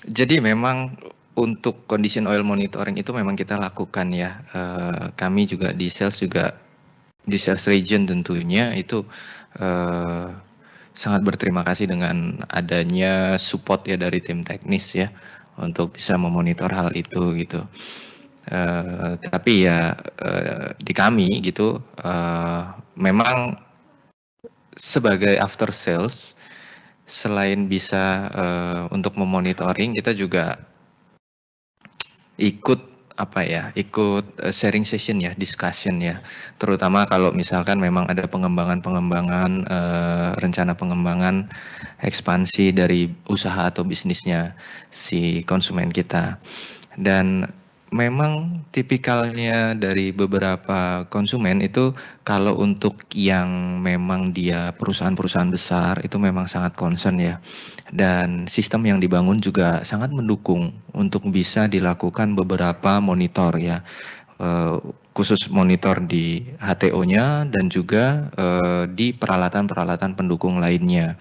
[SPEAKER 2] Jadi memang untuk condition oil monitoring itu memang kita lakukan ya. Kami juga di sales region tentunya itu sangat berterima kasih dengan adanya support ya dari tim teknis ya untuk bisa memonitor hal itu gitu. Tapi ya di kami gitu memang sebagai after sales selain bisa untuk memonitoring kita juga ikut sharing session ya, discussion ya, terutama kalau misalkan memang ada pengembangan rencana pengembangan ekspansi dari usaha atau bisnisnya si konsumen kita. Dan memang tipikalnya dari beberapa konsumen itu kalau untuk yang memang dia perusahaan-perusahaan besar itu memang sangat concern ya. Dan sistem yang dibangun juga sangat mendukung untuk bisa dilakukan beberapa monitor ya, khusus monitor di HTO-nya dan juga di peralatan-peralatan pendukung lainnya.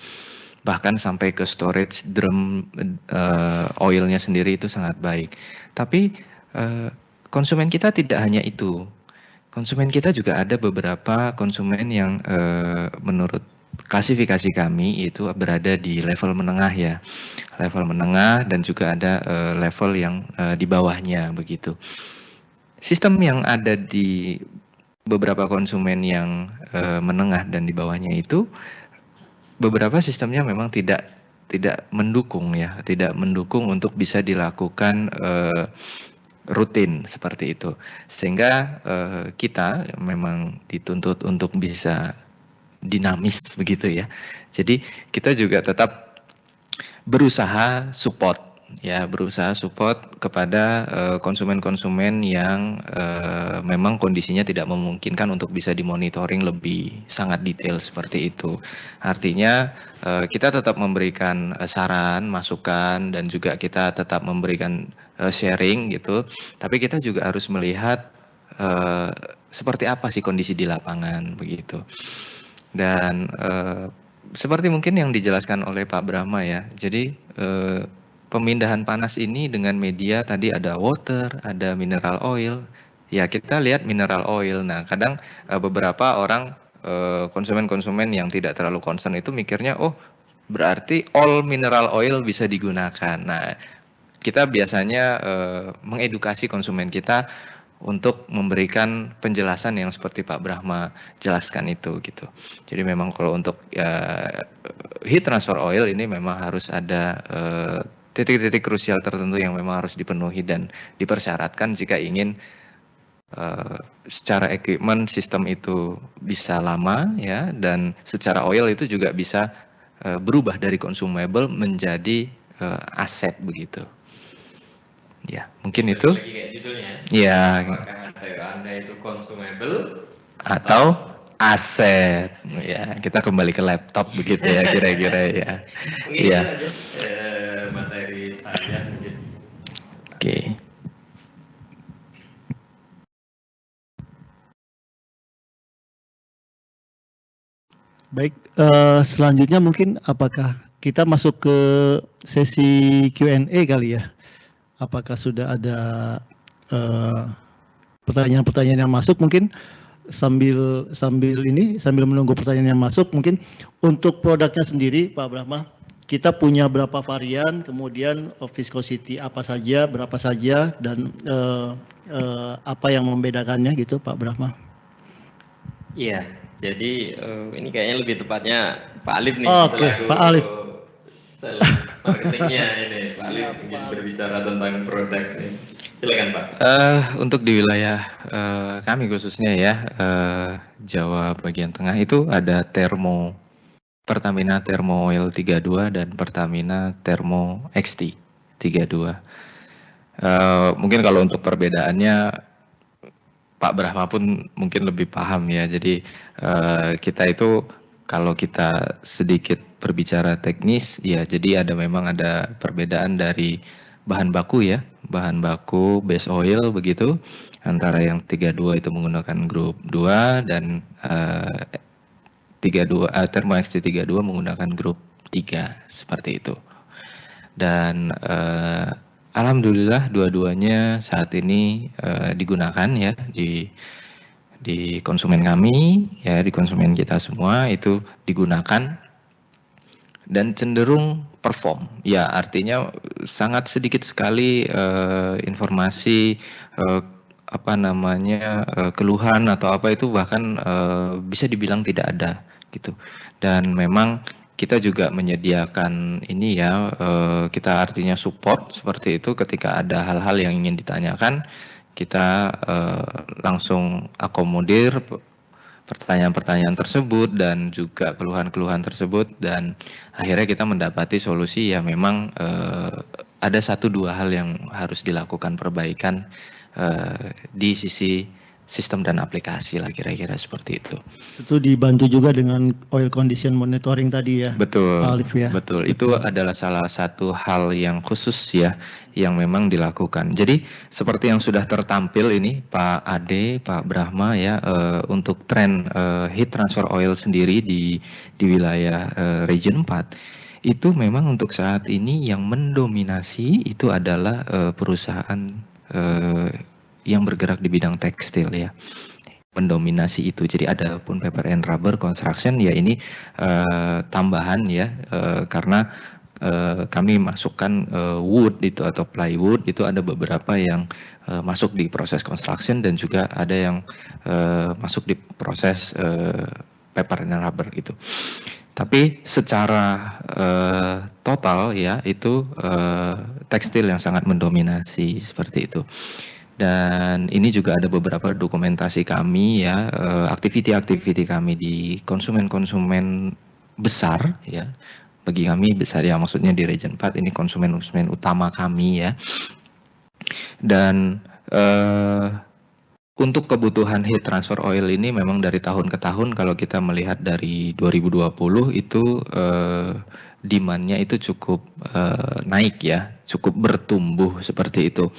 [SPEAKER 2] Bahkan sampai ke storage drum oilnya sendiri itu sangat baik. Tapi konsumen kita tidak hanya itu. Konsumen kita juga ada beberapa konsumen yang menurut klasifikasi kami itu berada di level menengah ya, level menengah dan juga ada level yang di bawahnya begitu. Sistem yang ada di beberapa konsumen yang menengah dan di bawahnya itu beberapa sistemnya memang tidak mendukung ya, tidak mendukung untuk bisa dilakukan rutin seperti itu, sehingga kita memang dituntut untuk bisa dinamis begitu ya. Jadi kita juga tetap berusaha support kepada konsumen-konsumen yang memang kondisinya tidak memungkinkan untuk bisa dimonitoring lebih sangat detail seperti itu. Artinya kita tetap memberikan saran, masukan dan juga kita tetap memberikan sharing gitu. Tapi kita juga harus melihat seperti apa sih kondisi di lapangan begitu. Dan seperti mungkin yang dijelaskan oleh Pak Brahma ya. Jadi pemindahan panas ini dengan media tadi ada water, ada mineral oil. Ya kita lihat mineral oil. Nah kadang beberapa orang konsumen-konsumen yang tidak terlalu concern itu mikirnya oh berarti all mineral oil bisa digunakan. Nah kita biasanya mengedukasi konsumen kita untuk memberikan penjelasan yang seperti Pak Brahma jelaskan itu gitu. Jadi memang kalau untuk heat transfer oil ini memang harus ada titik-titik krusial tertentu yang memang harus dipenuhi dan dipersyaratkan jika ingin secara equipment sistem itu bisa lama ya, dan secara oil itu juga bisa berubah dari consumable menjadi aset begitu. Ya, mungkin itu.
[SPEAKER 3] Lagi kayak judulnya.
[SPEAKER 2] Ya.
[SPEAKER 3] Apakah Anda itu consumable
[SPEAKER 2] atau aset? Ya, kita kembali ke laptop begitu ya kira-kira ya.
[SPEAKER 3] Mungkin
[SPEAKER 2] Ya.
[SPEAKER 3] itu aja materi saya mungkin.
[SPEAKER 2] Oke.
[SPEAKER 1] Baik, selanjutnya mungkin apakah kita masuk ke sesi Q&A kali ya? Apakah sudah ada pertanyaan-pertanyaan yang masuk? Mungkin sambil menunggu pertanyaan yang masuk, mungkin untuk produknya sendiri, Pak Brahma, kita punya berapa varian, kemudian viscosity apa saja, berapa saja, dan apa yang membedakannya gitu, Pak Brahma?
[SPEAKER 3] Iya, jadi ini kayaknya lebih tepatnya Pak Alif nih.
[SPEAKER 1] Oke, Pak Alif.
[SPEAKER 3] Marketingnya ini, Pak Alif ingin berbicara tentang produk ini. Silakan Pak.
[SPEAKER 2] Untuk di wilayah kami khususnya ya, Jawa bagian tengah itu ada Pertamina Thermo Oil 32 dan Pertamina Thermo XT 32. Mungkin kalau untuk perbedaannya Pak Brahma pun mungkin lebih paham ya. Jadi kita itu kalau kita sedikit berbicara teknis ya, jadi memang ada perbedaan dari bahan baku ya, bahan baku base oil begitu, antara yang 32 itu menggunakan grup 2 dan 32 Thermo XT 32 menggunakan grup 3 seperti itu. Dan alhamdulillah dua-duanya saat ini digunakan ya di konsumen kami ya, di konsumen kita semua itu digunakan dan cenderung perform ya, artinya sangat sedikit sekali informasi keluhan atau apa itu, bahkan bisa dibilang tidak ada gitu. Dan memang kita juga menyediakan ini ya, kita artinya support seperti itu, ketika ada hal-hal yang ingin ditanyakan kita langsung akomodir pertanyaan-pertanyaan tersebut dan juga keluhan-keluhan tersebut, dan akhirnya kita mendapati solusi ya. Memang ada 1-2 hal yang harus dilakukan perbaikan di sisi sistem dan aplikasi lah, kira-kira seperti itu.
[SPEAKER 1] Itu dibantu juga dengan oil condition monitoring tadi ya.
[SPEAKER 2] Betul,
[SPEAKER 1] Alif ya.
[SPEAKER 2] betul. Itu adalah salah satu hal yang khusus ya, yang memang dilakukan. Jadi seperti yang sudah tertampil ini Pak Ade, Pak Brahma ya, untuk tren heat transfer oil sendiri di wilayah region 4, itu memang untuk saat ini yang mendominasi itu adalah perusahaan yang bergerak di bidang tekstil ya, mendominasi itu. Jadi ada pun paper and rubber construction ya, ini tambahan ya, karena kami masukkan wood itu atau plywood itu, ada beberapa yang masuk di proses construction dan juga ada yang masuk di proses paper and rubber gitu. Tapi secara total ya itu tekstil yang sangat mendominasi seperti itu. Dan ini juga ada beberapa dokumentasi kami ya, aktiviti-aktiviti kami di konsumen-konsumen besar ya. Bagi kami besar ya, maksudnya di region 4 ini konsumen-konsumen utama kami ya. Dan untuk kebutuhan heat transfer oil ini memang dari tahun ke tahun, kalau kita melihat dari 2020 itu demand-nya itu cukup naik ya, cukup bertumbuh seperti itu.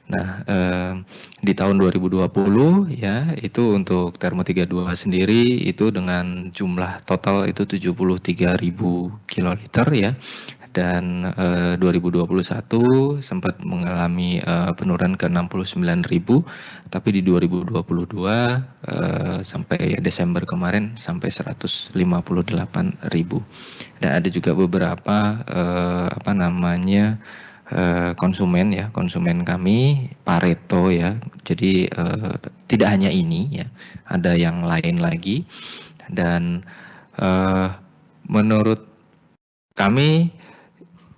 [SPEAKER 2] Nah, di tahun 2020 ya, itu untuk Thermo 32 sendiri itu dengan jumlah total itu 73.000 kiloliter ya. Dan 2021 sempat mengalami penurunan ke 69.000, tapi di 2022 sampai Desember kemarin sampai 158.000. Dan ada juga beberapa konsumen ya, konsumen kami Pareto ya. Jadi tidak hanya ini ya, ada yang lain lagi. Dan menurut kami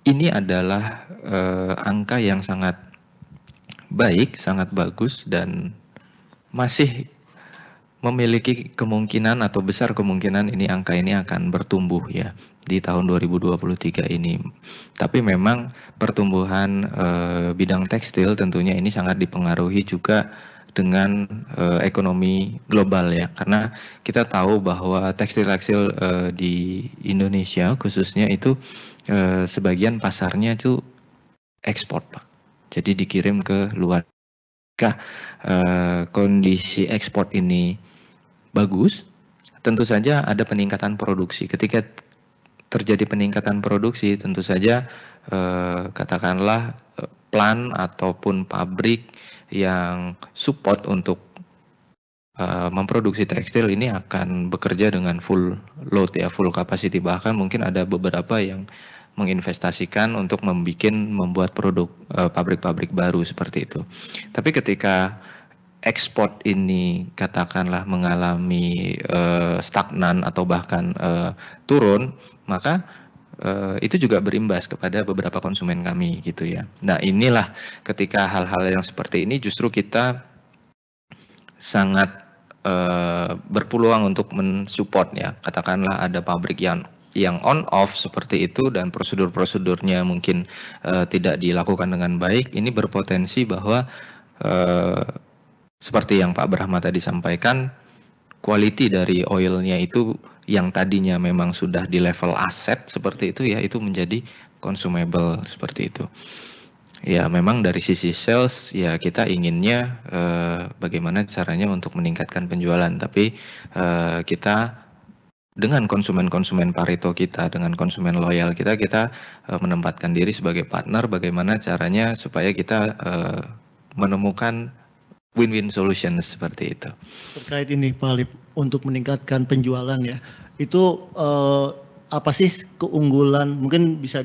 [SPEAKER 2] ini adalah angka yang sangat baik, sangat bagus, dan masih memiliki kemungkinan atau besar kemungkinan angka ini akan bertumbuh ya di tahun 2023 ini. Tapi memang pertumbuhan bidang tekstil tentunya ini sangat dipengaruhi juga dengan ekonomi global ya, karena kita tahu bahwa tekstil-tekstil di Indonesia khususnya itu sebagian pasarnya itu ekspor, Pak. Jadi dikirim ke luar. Jika kondisi ekspor ini bagus, tentu saja ada peningkatan produksi. Ketika terjadi peningkatan produksi, tentu saja katakanlah plant ataupun pabrik yang support untuk memproduksi tekstil ini akan bekerja dengan full load ya, full capacity. Bahkan mungkin ada beberapa yang menginvestasikan untuk membuat produk pabrik-pabrik baru seperti itu. Tapi ketika ekspor ini katakanlah mengalami stagnan atau bahkan turun, maka itu juga berimbas kepada beberapa konsumen kami gitu ya. Nah, inilah ketika hal-hal yang seperti ini justru kita sangat berpeluang untuk mensupport ya. Katakanlah ada pabrik yang on off seperti itu dan prosedur-prosedurnya mungkin tidak dilakukan dengan baik, ini berpotensi bahwa seperti yang Pak Brahma tadi sampaikan, quality dari oilnya itu yang tadinya memang sudah di level aset seperti itu ya, itu menjadi consumable seperti itu. Ya memang dari sisi sales ya kita inginnya bagaimana caranya untuk meningkatkan penjualan, tapi kita dengan konsumen-konsumen Pareto kita, dengan konsumen loyal kita menempatkan diri sebagai partner, bagaimana caranya supaya kita menemukan win-win solution seperti itu.
[SPEAKER 1] Terkait ini Pak Alif, untuk meningkatkan penjualan ya, itu apa sih keunggulan, mungkin bisa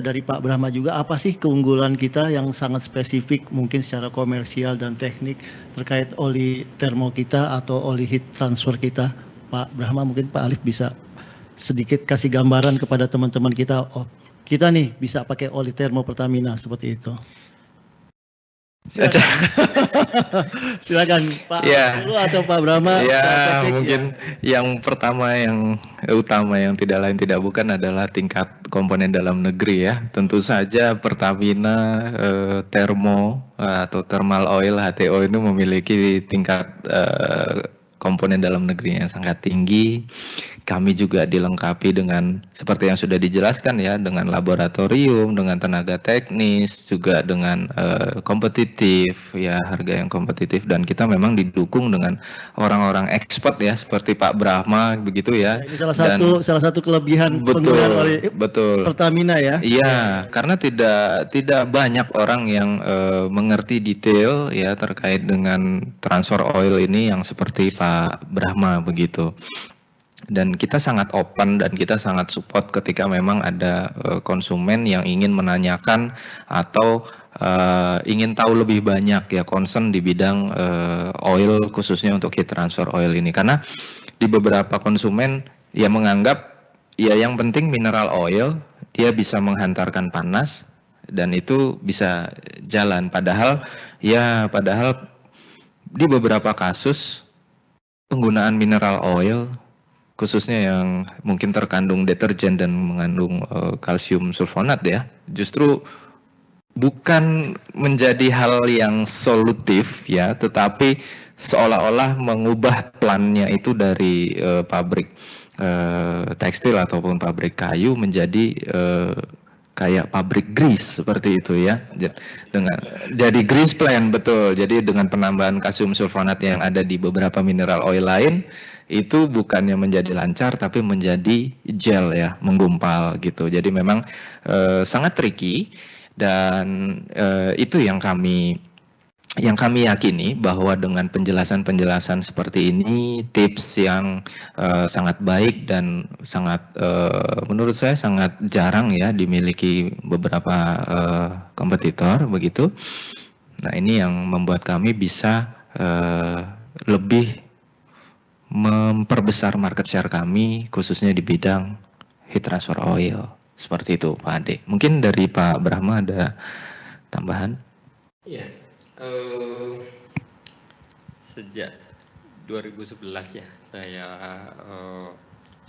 [SPEAKER 1] dari Pak Brahma juga, apa sih keunggulan kita yang sangat spesifik mungkin secara komersial dan teknik terkait oli termo kita atau oli heat transfer kita? Pak Brahma, mungkin Pak Alif bisa sedikit kasih gambaran kepada teman-teman kita, oh kita nih bisa pakai oli termo Pertamina seperti itu. Silakan Pak dulu atau Pak Brahma.
[SPEAKER 2] Ya mungkin yang pertama yang utama yang tidak lain tidak bukan adalah tingkat komponen dalam negeri ya. Tentu saja Pertamina termo atau thermal oil HTO itu memiliki tingkat komponen dalam negeri yang sangat tinggi. Kami juga dilengkapi dengan seperti yang sudah dijelaskan ya, dengan laboratorium, dengan tenaga teknis, juga dengan kompetitif ya, harga yang kompetitif, dan kita memang didukung dengan orang-orang ekspert ya seperti Pak Brahma begitu ya.
[SPEAKER 1] Ini salah satu kelebihan penggunaan oli Pertamina ya.
[SPEAKER 2] Iya, karena tidak banyak orang yang mengerti detail ya terkait dengan transfer oil ini yang seperti Pak Brahma begitu. Dan kita sangat open dan kita sangat support ketika memang ada konsumen yang ingin menanyakan atau ingin tahu lebih banyak ya, concern di bidang oil khususnya untuk heat transfer oil ini, karena di beberapa konsumen ya menganggap ya yang penting mineral oil dia bisa menghantarkan panas dan itu bisa jalan, padahal di beberapa kasus penggunaan mineral oil khususnya yang mungkin terkandung deterjen dan mengandung kalsium sulfonat ya, justru bukan menjadi hal yang solutif ya, tetapi seolah-olah mengubah plannya itu dari pabrik tekstil ataupun pabrik kayu menjadi kayak pabrik grease seperti itu ya, jadi grease plant, betul. Jadi dengan penambahan kalsium sulfonat yang ada di beberapa mineral oil lain, itu bukannya menjadi lancar tapi menjadi gel ya, menggumpal gitu. Jadi memang sangat tricky, dan itu yang kami yakini bahwa dengan penjelasan-penjelasan seperti ini, tips yang sangat baik dan sangat menurut saya sangat jarang ya dimiliki beberapa kompetitor begitu. Nah, ini yang membuat kami bisa lebih memperbesar market share kami khususnya di bidang heat transfer oil Seperti itu Pak Ade. Mungkin dari Pak Brahma ada tambahan?
[SPEAKER 3] Iya, sejak 2011 ya saya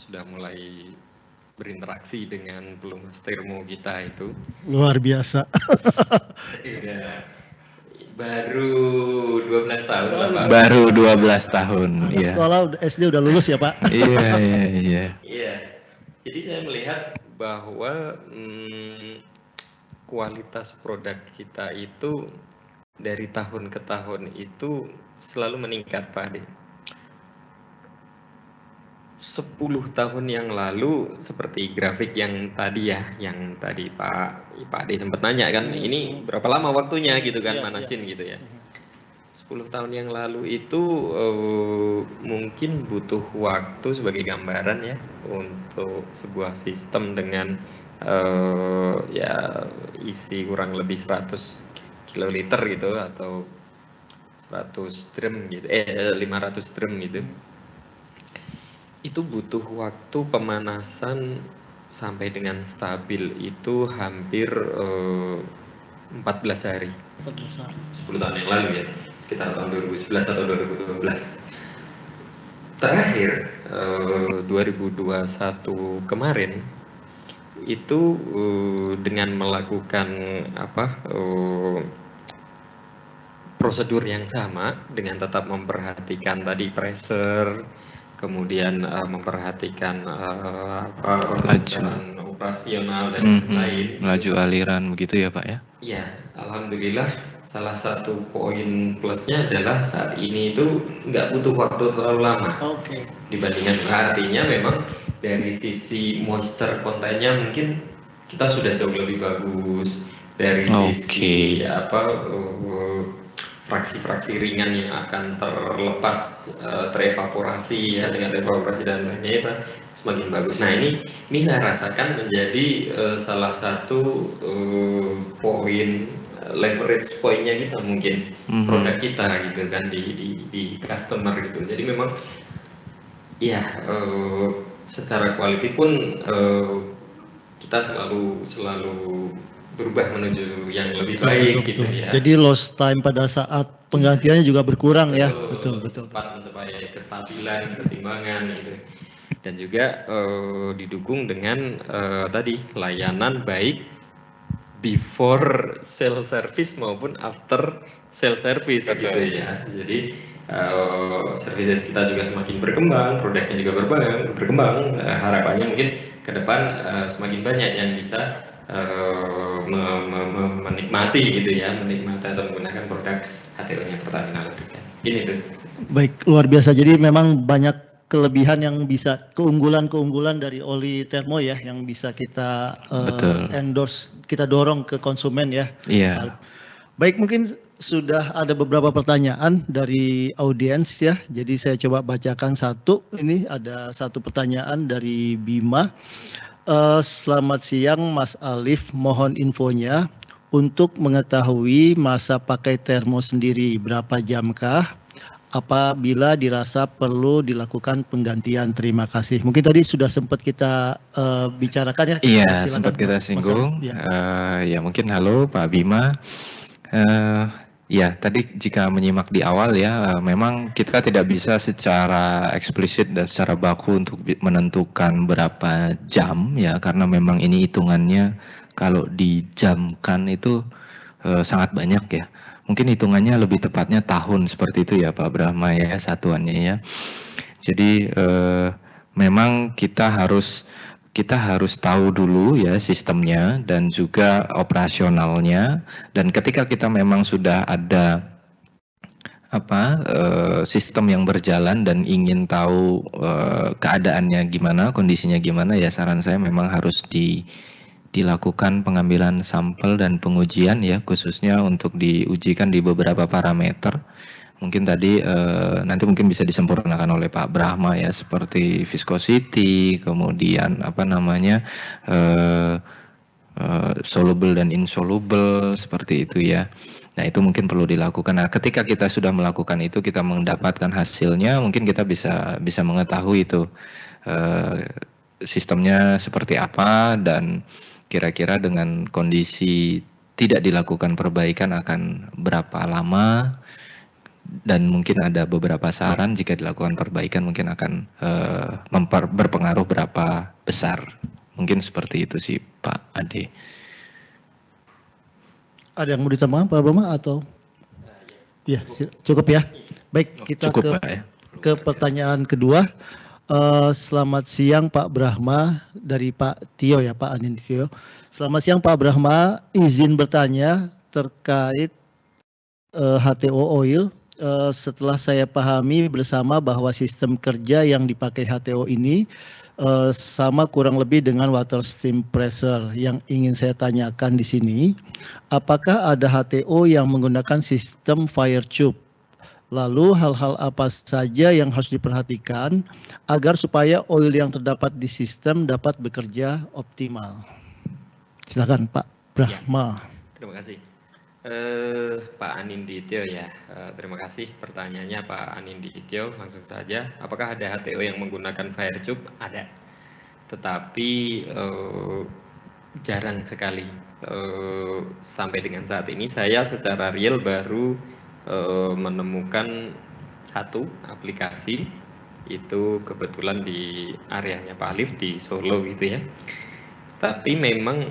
[SPEAKER 3] sudah mulai berinteraksi dengan pelumas termo kita itu.
[SPEAKER 1] Luar biasa.
[SPEAKER 3] Udah baru 12 tahun lah Pak.
[SPEAKER 2] Baru 12 tahun,
[SPEAKER 1] Anak
[SPEAKER 2] iya.
[SPEAKER 1] sekolah SD udah lulus ya Pak?
[SPEAKER 2] Iya.
[SPEAKER 3] Iya, jadi saya melihat bahwa kualitas produk kita itu dari tahun ke tahun itu selalu meningkat Pak Ade. 10 tahun yang lalu seperti grafik yang tadi ya, yang tadi Pak Ade sempat nanya kan, ini berapa lama waktunya gitu kan,
[SPEAKER 1] Iya,
[SPEAKER 3] manasin gitu ya. 10 tahun yang lalu itu mungkin butuh waktu sebagai gambaran ya untuk sebuah sistem dengan ya isi kurang lebih 100 kiloliter gitu atau 100 drum gitu, 500 drum gitu. Itu butuh waktu pemanasan sampai dengan stabil itu hampir 14 hari. 10 tahun yang lalu ya, sekitar tahun 2011 atau 2012. Terakhir 2021 kemarin itu dengan melakukan prosedur yang sama dengan tetap memperhatikan tadi pressure, kemudian memperhatikan organ operasional dan lain-lain.
[SPEAKER 2] Laju aliran begitu ya Pak ya?
[SPEAKER 3] Iya, alhamdulillah salah satu poin plusnya adalah saat ini itu nggak butuh waktu terlalu lama.
[SPEAKER 1] Oke.
[SPEAKER 3] Dibandingkan artinya memang dari sisi moisture kontennya mungkin kita sudah jauh lebih bagus dari sisi fraksi-fraksi ringan yang akan terlepas terevaporasi ya, dengan evaporasi dan lainnya itu semakin bagus. Nah ini saya rasakan menjadi salah satu poin leverage pointnya kita mungkin produk kita gitu kan di customer gitu. Jadi memang ya secara quality pun kita selalu berubah menuju yang lebih baik gitu ya.
[SPEAKER 1] Jadi lost time pada saat penggantiannya juga berkurang ya. Betul.
[SPEAKER 3] Cepat mencapai kestabilan, keseimbangan gitu. Dan juga didukung dengan tadi layanan baik before sale service maupun after sale service gitu ya. Jadi services kita juga semakin berkembang, produknya juga berkembang. Harapannya mungkin ke depan semakin banyak yang bisa menikmati gitu ya, menikmati atau menggunakan produk HTO-nya Pertamina Lubricant. Ini tuh.
[SPEAKER 1] Baik, luar biasa. Jadi memang banyak kelebihan yang bisa, keunggulan dari oli termo ya, yang bisa kita endorse, kita dorong ke konsumen ya.
[SPEAKER 2] Iya.
[SPEAKER 1] Baik, mungkin sudah ada beberapa pertanyaan dari audiens ya. Jadi saya coba bacakan satu. Ini ada satu pertanyaan dari Bima. Selamat siang Mas Alif, mohon infonya untuk mengetahui masa pakai termo sendiri berapa jamkah apabila dirasa perlu dilakukan penggantian. Terima kasih. Mungkin tadi sudah sempat kita bicarakan ya.
[SPEAKER 2] Iya, sempat kita singgung. Ya mungkin halo Pak Bima. Ya, tadi jika menyimak di awal ya, memang kita tidak bisa secara eksplisit dan secara baku untuk menentukan berapa jam ya, karena memang ini hitungannya kalau dijamkan itu sangat banyak ya. Mungkin hitungannya lebih tepatnya tahun seperti itu ya Pak Brahma ya, satuannya ya. Jadi memang kita harus tahu dulu ya sistemnya dan juga operasionalnya, dan ketika kita memang sudah ada sistem yang berjalan dan ingin tahu keadaannya gimana, kondisinya gimana ya, saran saya memang harus dilakukan pengambilan sampel dan pengujian ya, khususnya untuk diujikan di beberapa parameter. Mungkin tadi nanti mungkin bisa disempurnakan oleh Pak Brahma ya, seperti viscosity, kemudian soluble dan insoluble seperti itu ya. Nah itu mungkin perlu dilakukan. Nah ketika kita sudah melakukan itu, kita mendapatkan hasilnya, mungkin kita bisa mengetahui itu sistemnya seperti apa, dan kira-kira dengan kondisi tidak dilakukan perbaikan akan berapa lama, dan mungkin ada beberapa saran jika dilakukan perbaikan mungkin akan berpengaruh berapa besar. Mungkin seperti itu sih Pak Ade.
[SPEAKER 1] Ada yang mau ditambahkan Pak Brahma atau? Ya, cukup ya. Baik, kita
[SPEAKER 2] Cukup, Pak, ya.
[SPEAKER 1] ke pertanyaan kedua. Selamat siang Pak Brahma, dari Pak Tio ya, Pak Anin Tio. Selamat siang Pak Brahma, izin bertanya terkait HTO Oil. Setelah saya pahami bersama bahwa sistem kerja yang dipakai HTO ini sama kurang lebih dengan water stream pressure. Yang ingin saya tanyakan di sini, apakah ada HTO yang menggunakan sistem fire tube? Lalu hal-hal apa saja yang harus diperhatikan agar supaya oil yang terdapat di sistem dapat bekerja optimal? Silakan Pak Brahma.
[SPEAKER 3] Ya, terima kasih. Pak Anindityo ya, terima kasih pertanyaannya Pak Anindityo. Langsung saja, apakah ada HTO yang menggunakan fire tube? Ada, tetapi jarang sekali. Sampai dengan saat ini saya secara real baru menemukan satu aplikasi, itu kebetulan di areanya Pak Alif di Solo gitu ya. Tapi memang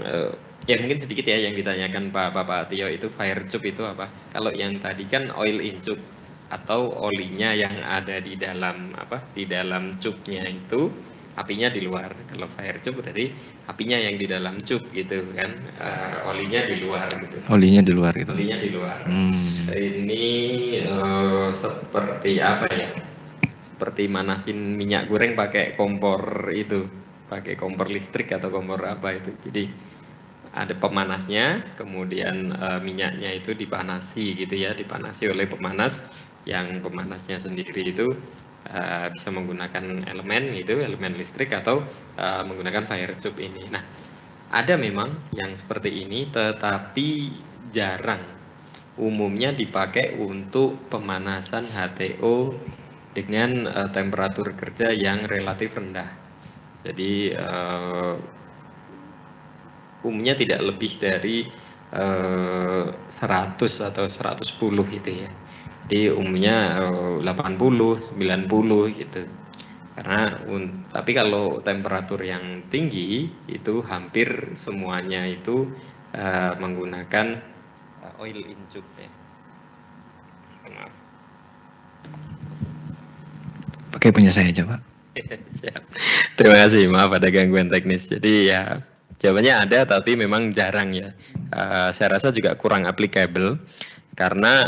[SPEAKER 3] ya mungkin sedikit ya yang ditanyakan Pak Tio, itu fire tube itu apa? Kalau yang tadi kan oil in tube atau olinya yang ada di dalam di dalam tube-nya itu apinya di luar. Kalau fire tube berarti apinya yang di dalam tube gitu kan, olinya di luar gitu.
[SPEAKER 2] Olinya di luar gitu.
[SPEAKER 3] Olinya di luar. Ini seperti apa ya? Seperti manasin minyak goreng pakai kompor itu, pakai kompor listrik atau kompor apa itu. Jadi ada pemanasnya, kemudian minyaknya itu dipanasi gitu ya, dipanasi oleh pemanas, yang pemanasnya sendiri itu bisa menggunakan elemen listrik atau menggunakan fire tube ini. Nah, ada memang yang seperti ini, tetapi jarang. Umumnya dipakai untuk pemanasan HTO dengan temperatur kerja yang relatif rendah. Jadi umumnya tidak lebih dari 100 atau 110 gitu ya. Jadi umumnya 80, 90 gitu. Karena tapi kalau temperatur yang tinggi itu hampir semuanya itu menggunakan oil in tube ya. Maaf.
[SPEAKER 2] Pakai punya saya aja Pak.
[SPEAKER 3] Siap. Terima kasih, maaf ada gangguan teknis. Jadi ya jawabannya ada, tapi memang jarang ya. Saya rasa juga kurang applicable karena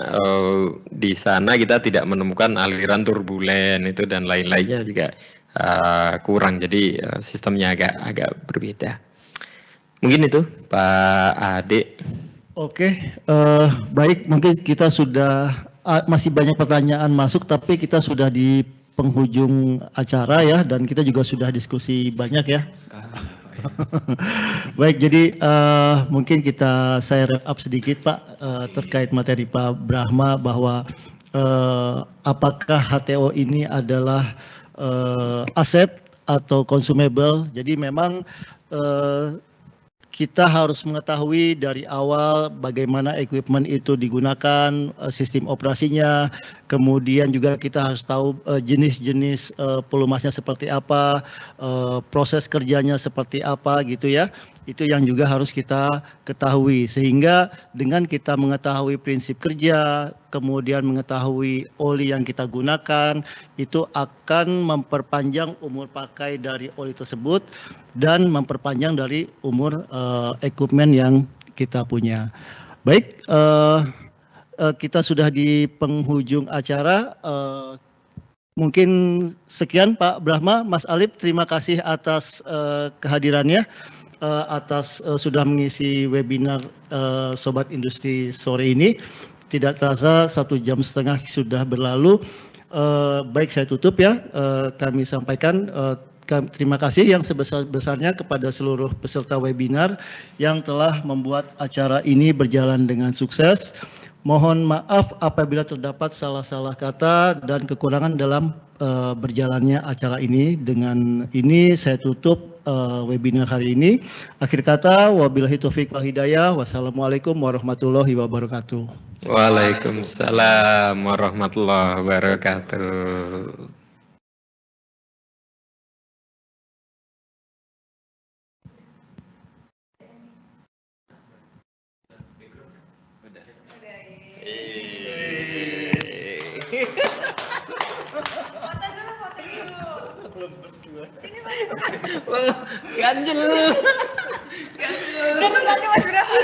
[SPEAKER 3] di sana kita tidak menemukan aliran turbulen itu dan lain-lainnya juga kurang. Jadi sistemnya agak berbeda. Mungkin itu Pak Ade.
[SPEAKER 1] Oke, baik, mungkin kita sudah masih banyak pertanyaan masuk, tapi kita sudah di penghujung acara ya, dan kita juga sudah diskusi banyak ya. Baik, jadi mungkin saya wrap up sedikit Pak terkait materi Pak Brahma, bahwa apakah HTO ini adalah aset atau consumable. Jadi memang kita harus mengetahui dari awal bagaimana equipment itu digunakan, sistem operasinya, kemudian juga kita harus tahu jenis-jenis pelumasnya seperti apa, proses kerjanya seperti apa gitu ya. Itu yang juga harus kita ketahui, sehingga dengan kita mengetahui prinsip kerja, kemudian mengetahui oli yang kita gunakan, itu akan memperpanjang umur pakai dari oli tersebut dan memperpanjang dari umur equipment yang kita punya. Baik, kita sudah di penghujung acara. Mungkin sekian Pak Brahma, Mas Alif, terima kasih atas kehadirannya, atas sudah mengisi webinar Sobat Industri sore ini. Tidak terasa 1,5 jam sudah berlalu. Baik, saya tutup ya. Kami sampaikan terima kasih yang sebesar-besarnya kepada seluruh peserta webinar yang telah membuat acara ini berjalan dengan sukses. Mohon maaf apabila terdapat salah-salah kata dan kekurangan dalam berjalannya acara ini. Dengan ini saya tutup webinar hari ini. Akhir kata, wabillahi taufiq wal hidayah. Wassalamualaikum warahmatullahi wabarakatuh.
[SPEAKER 3] Waalaikumsalam warahmatullahi wabarakatuh.
[SPEAKER 4] Ganjel. Ganjel. Mas berapa?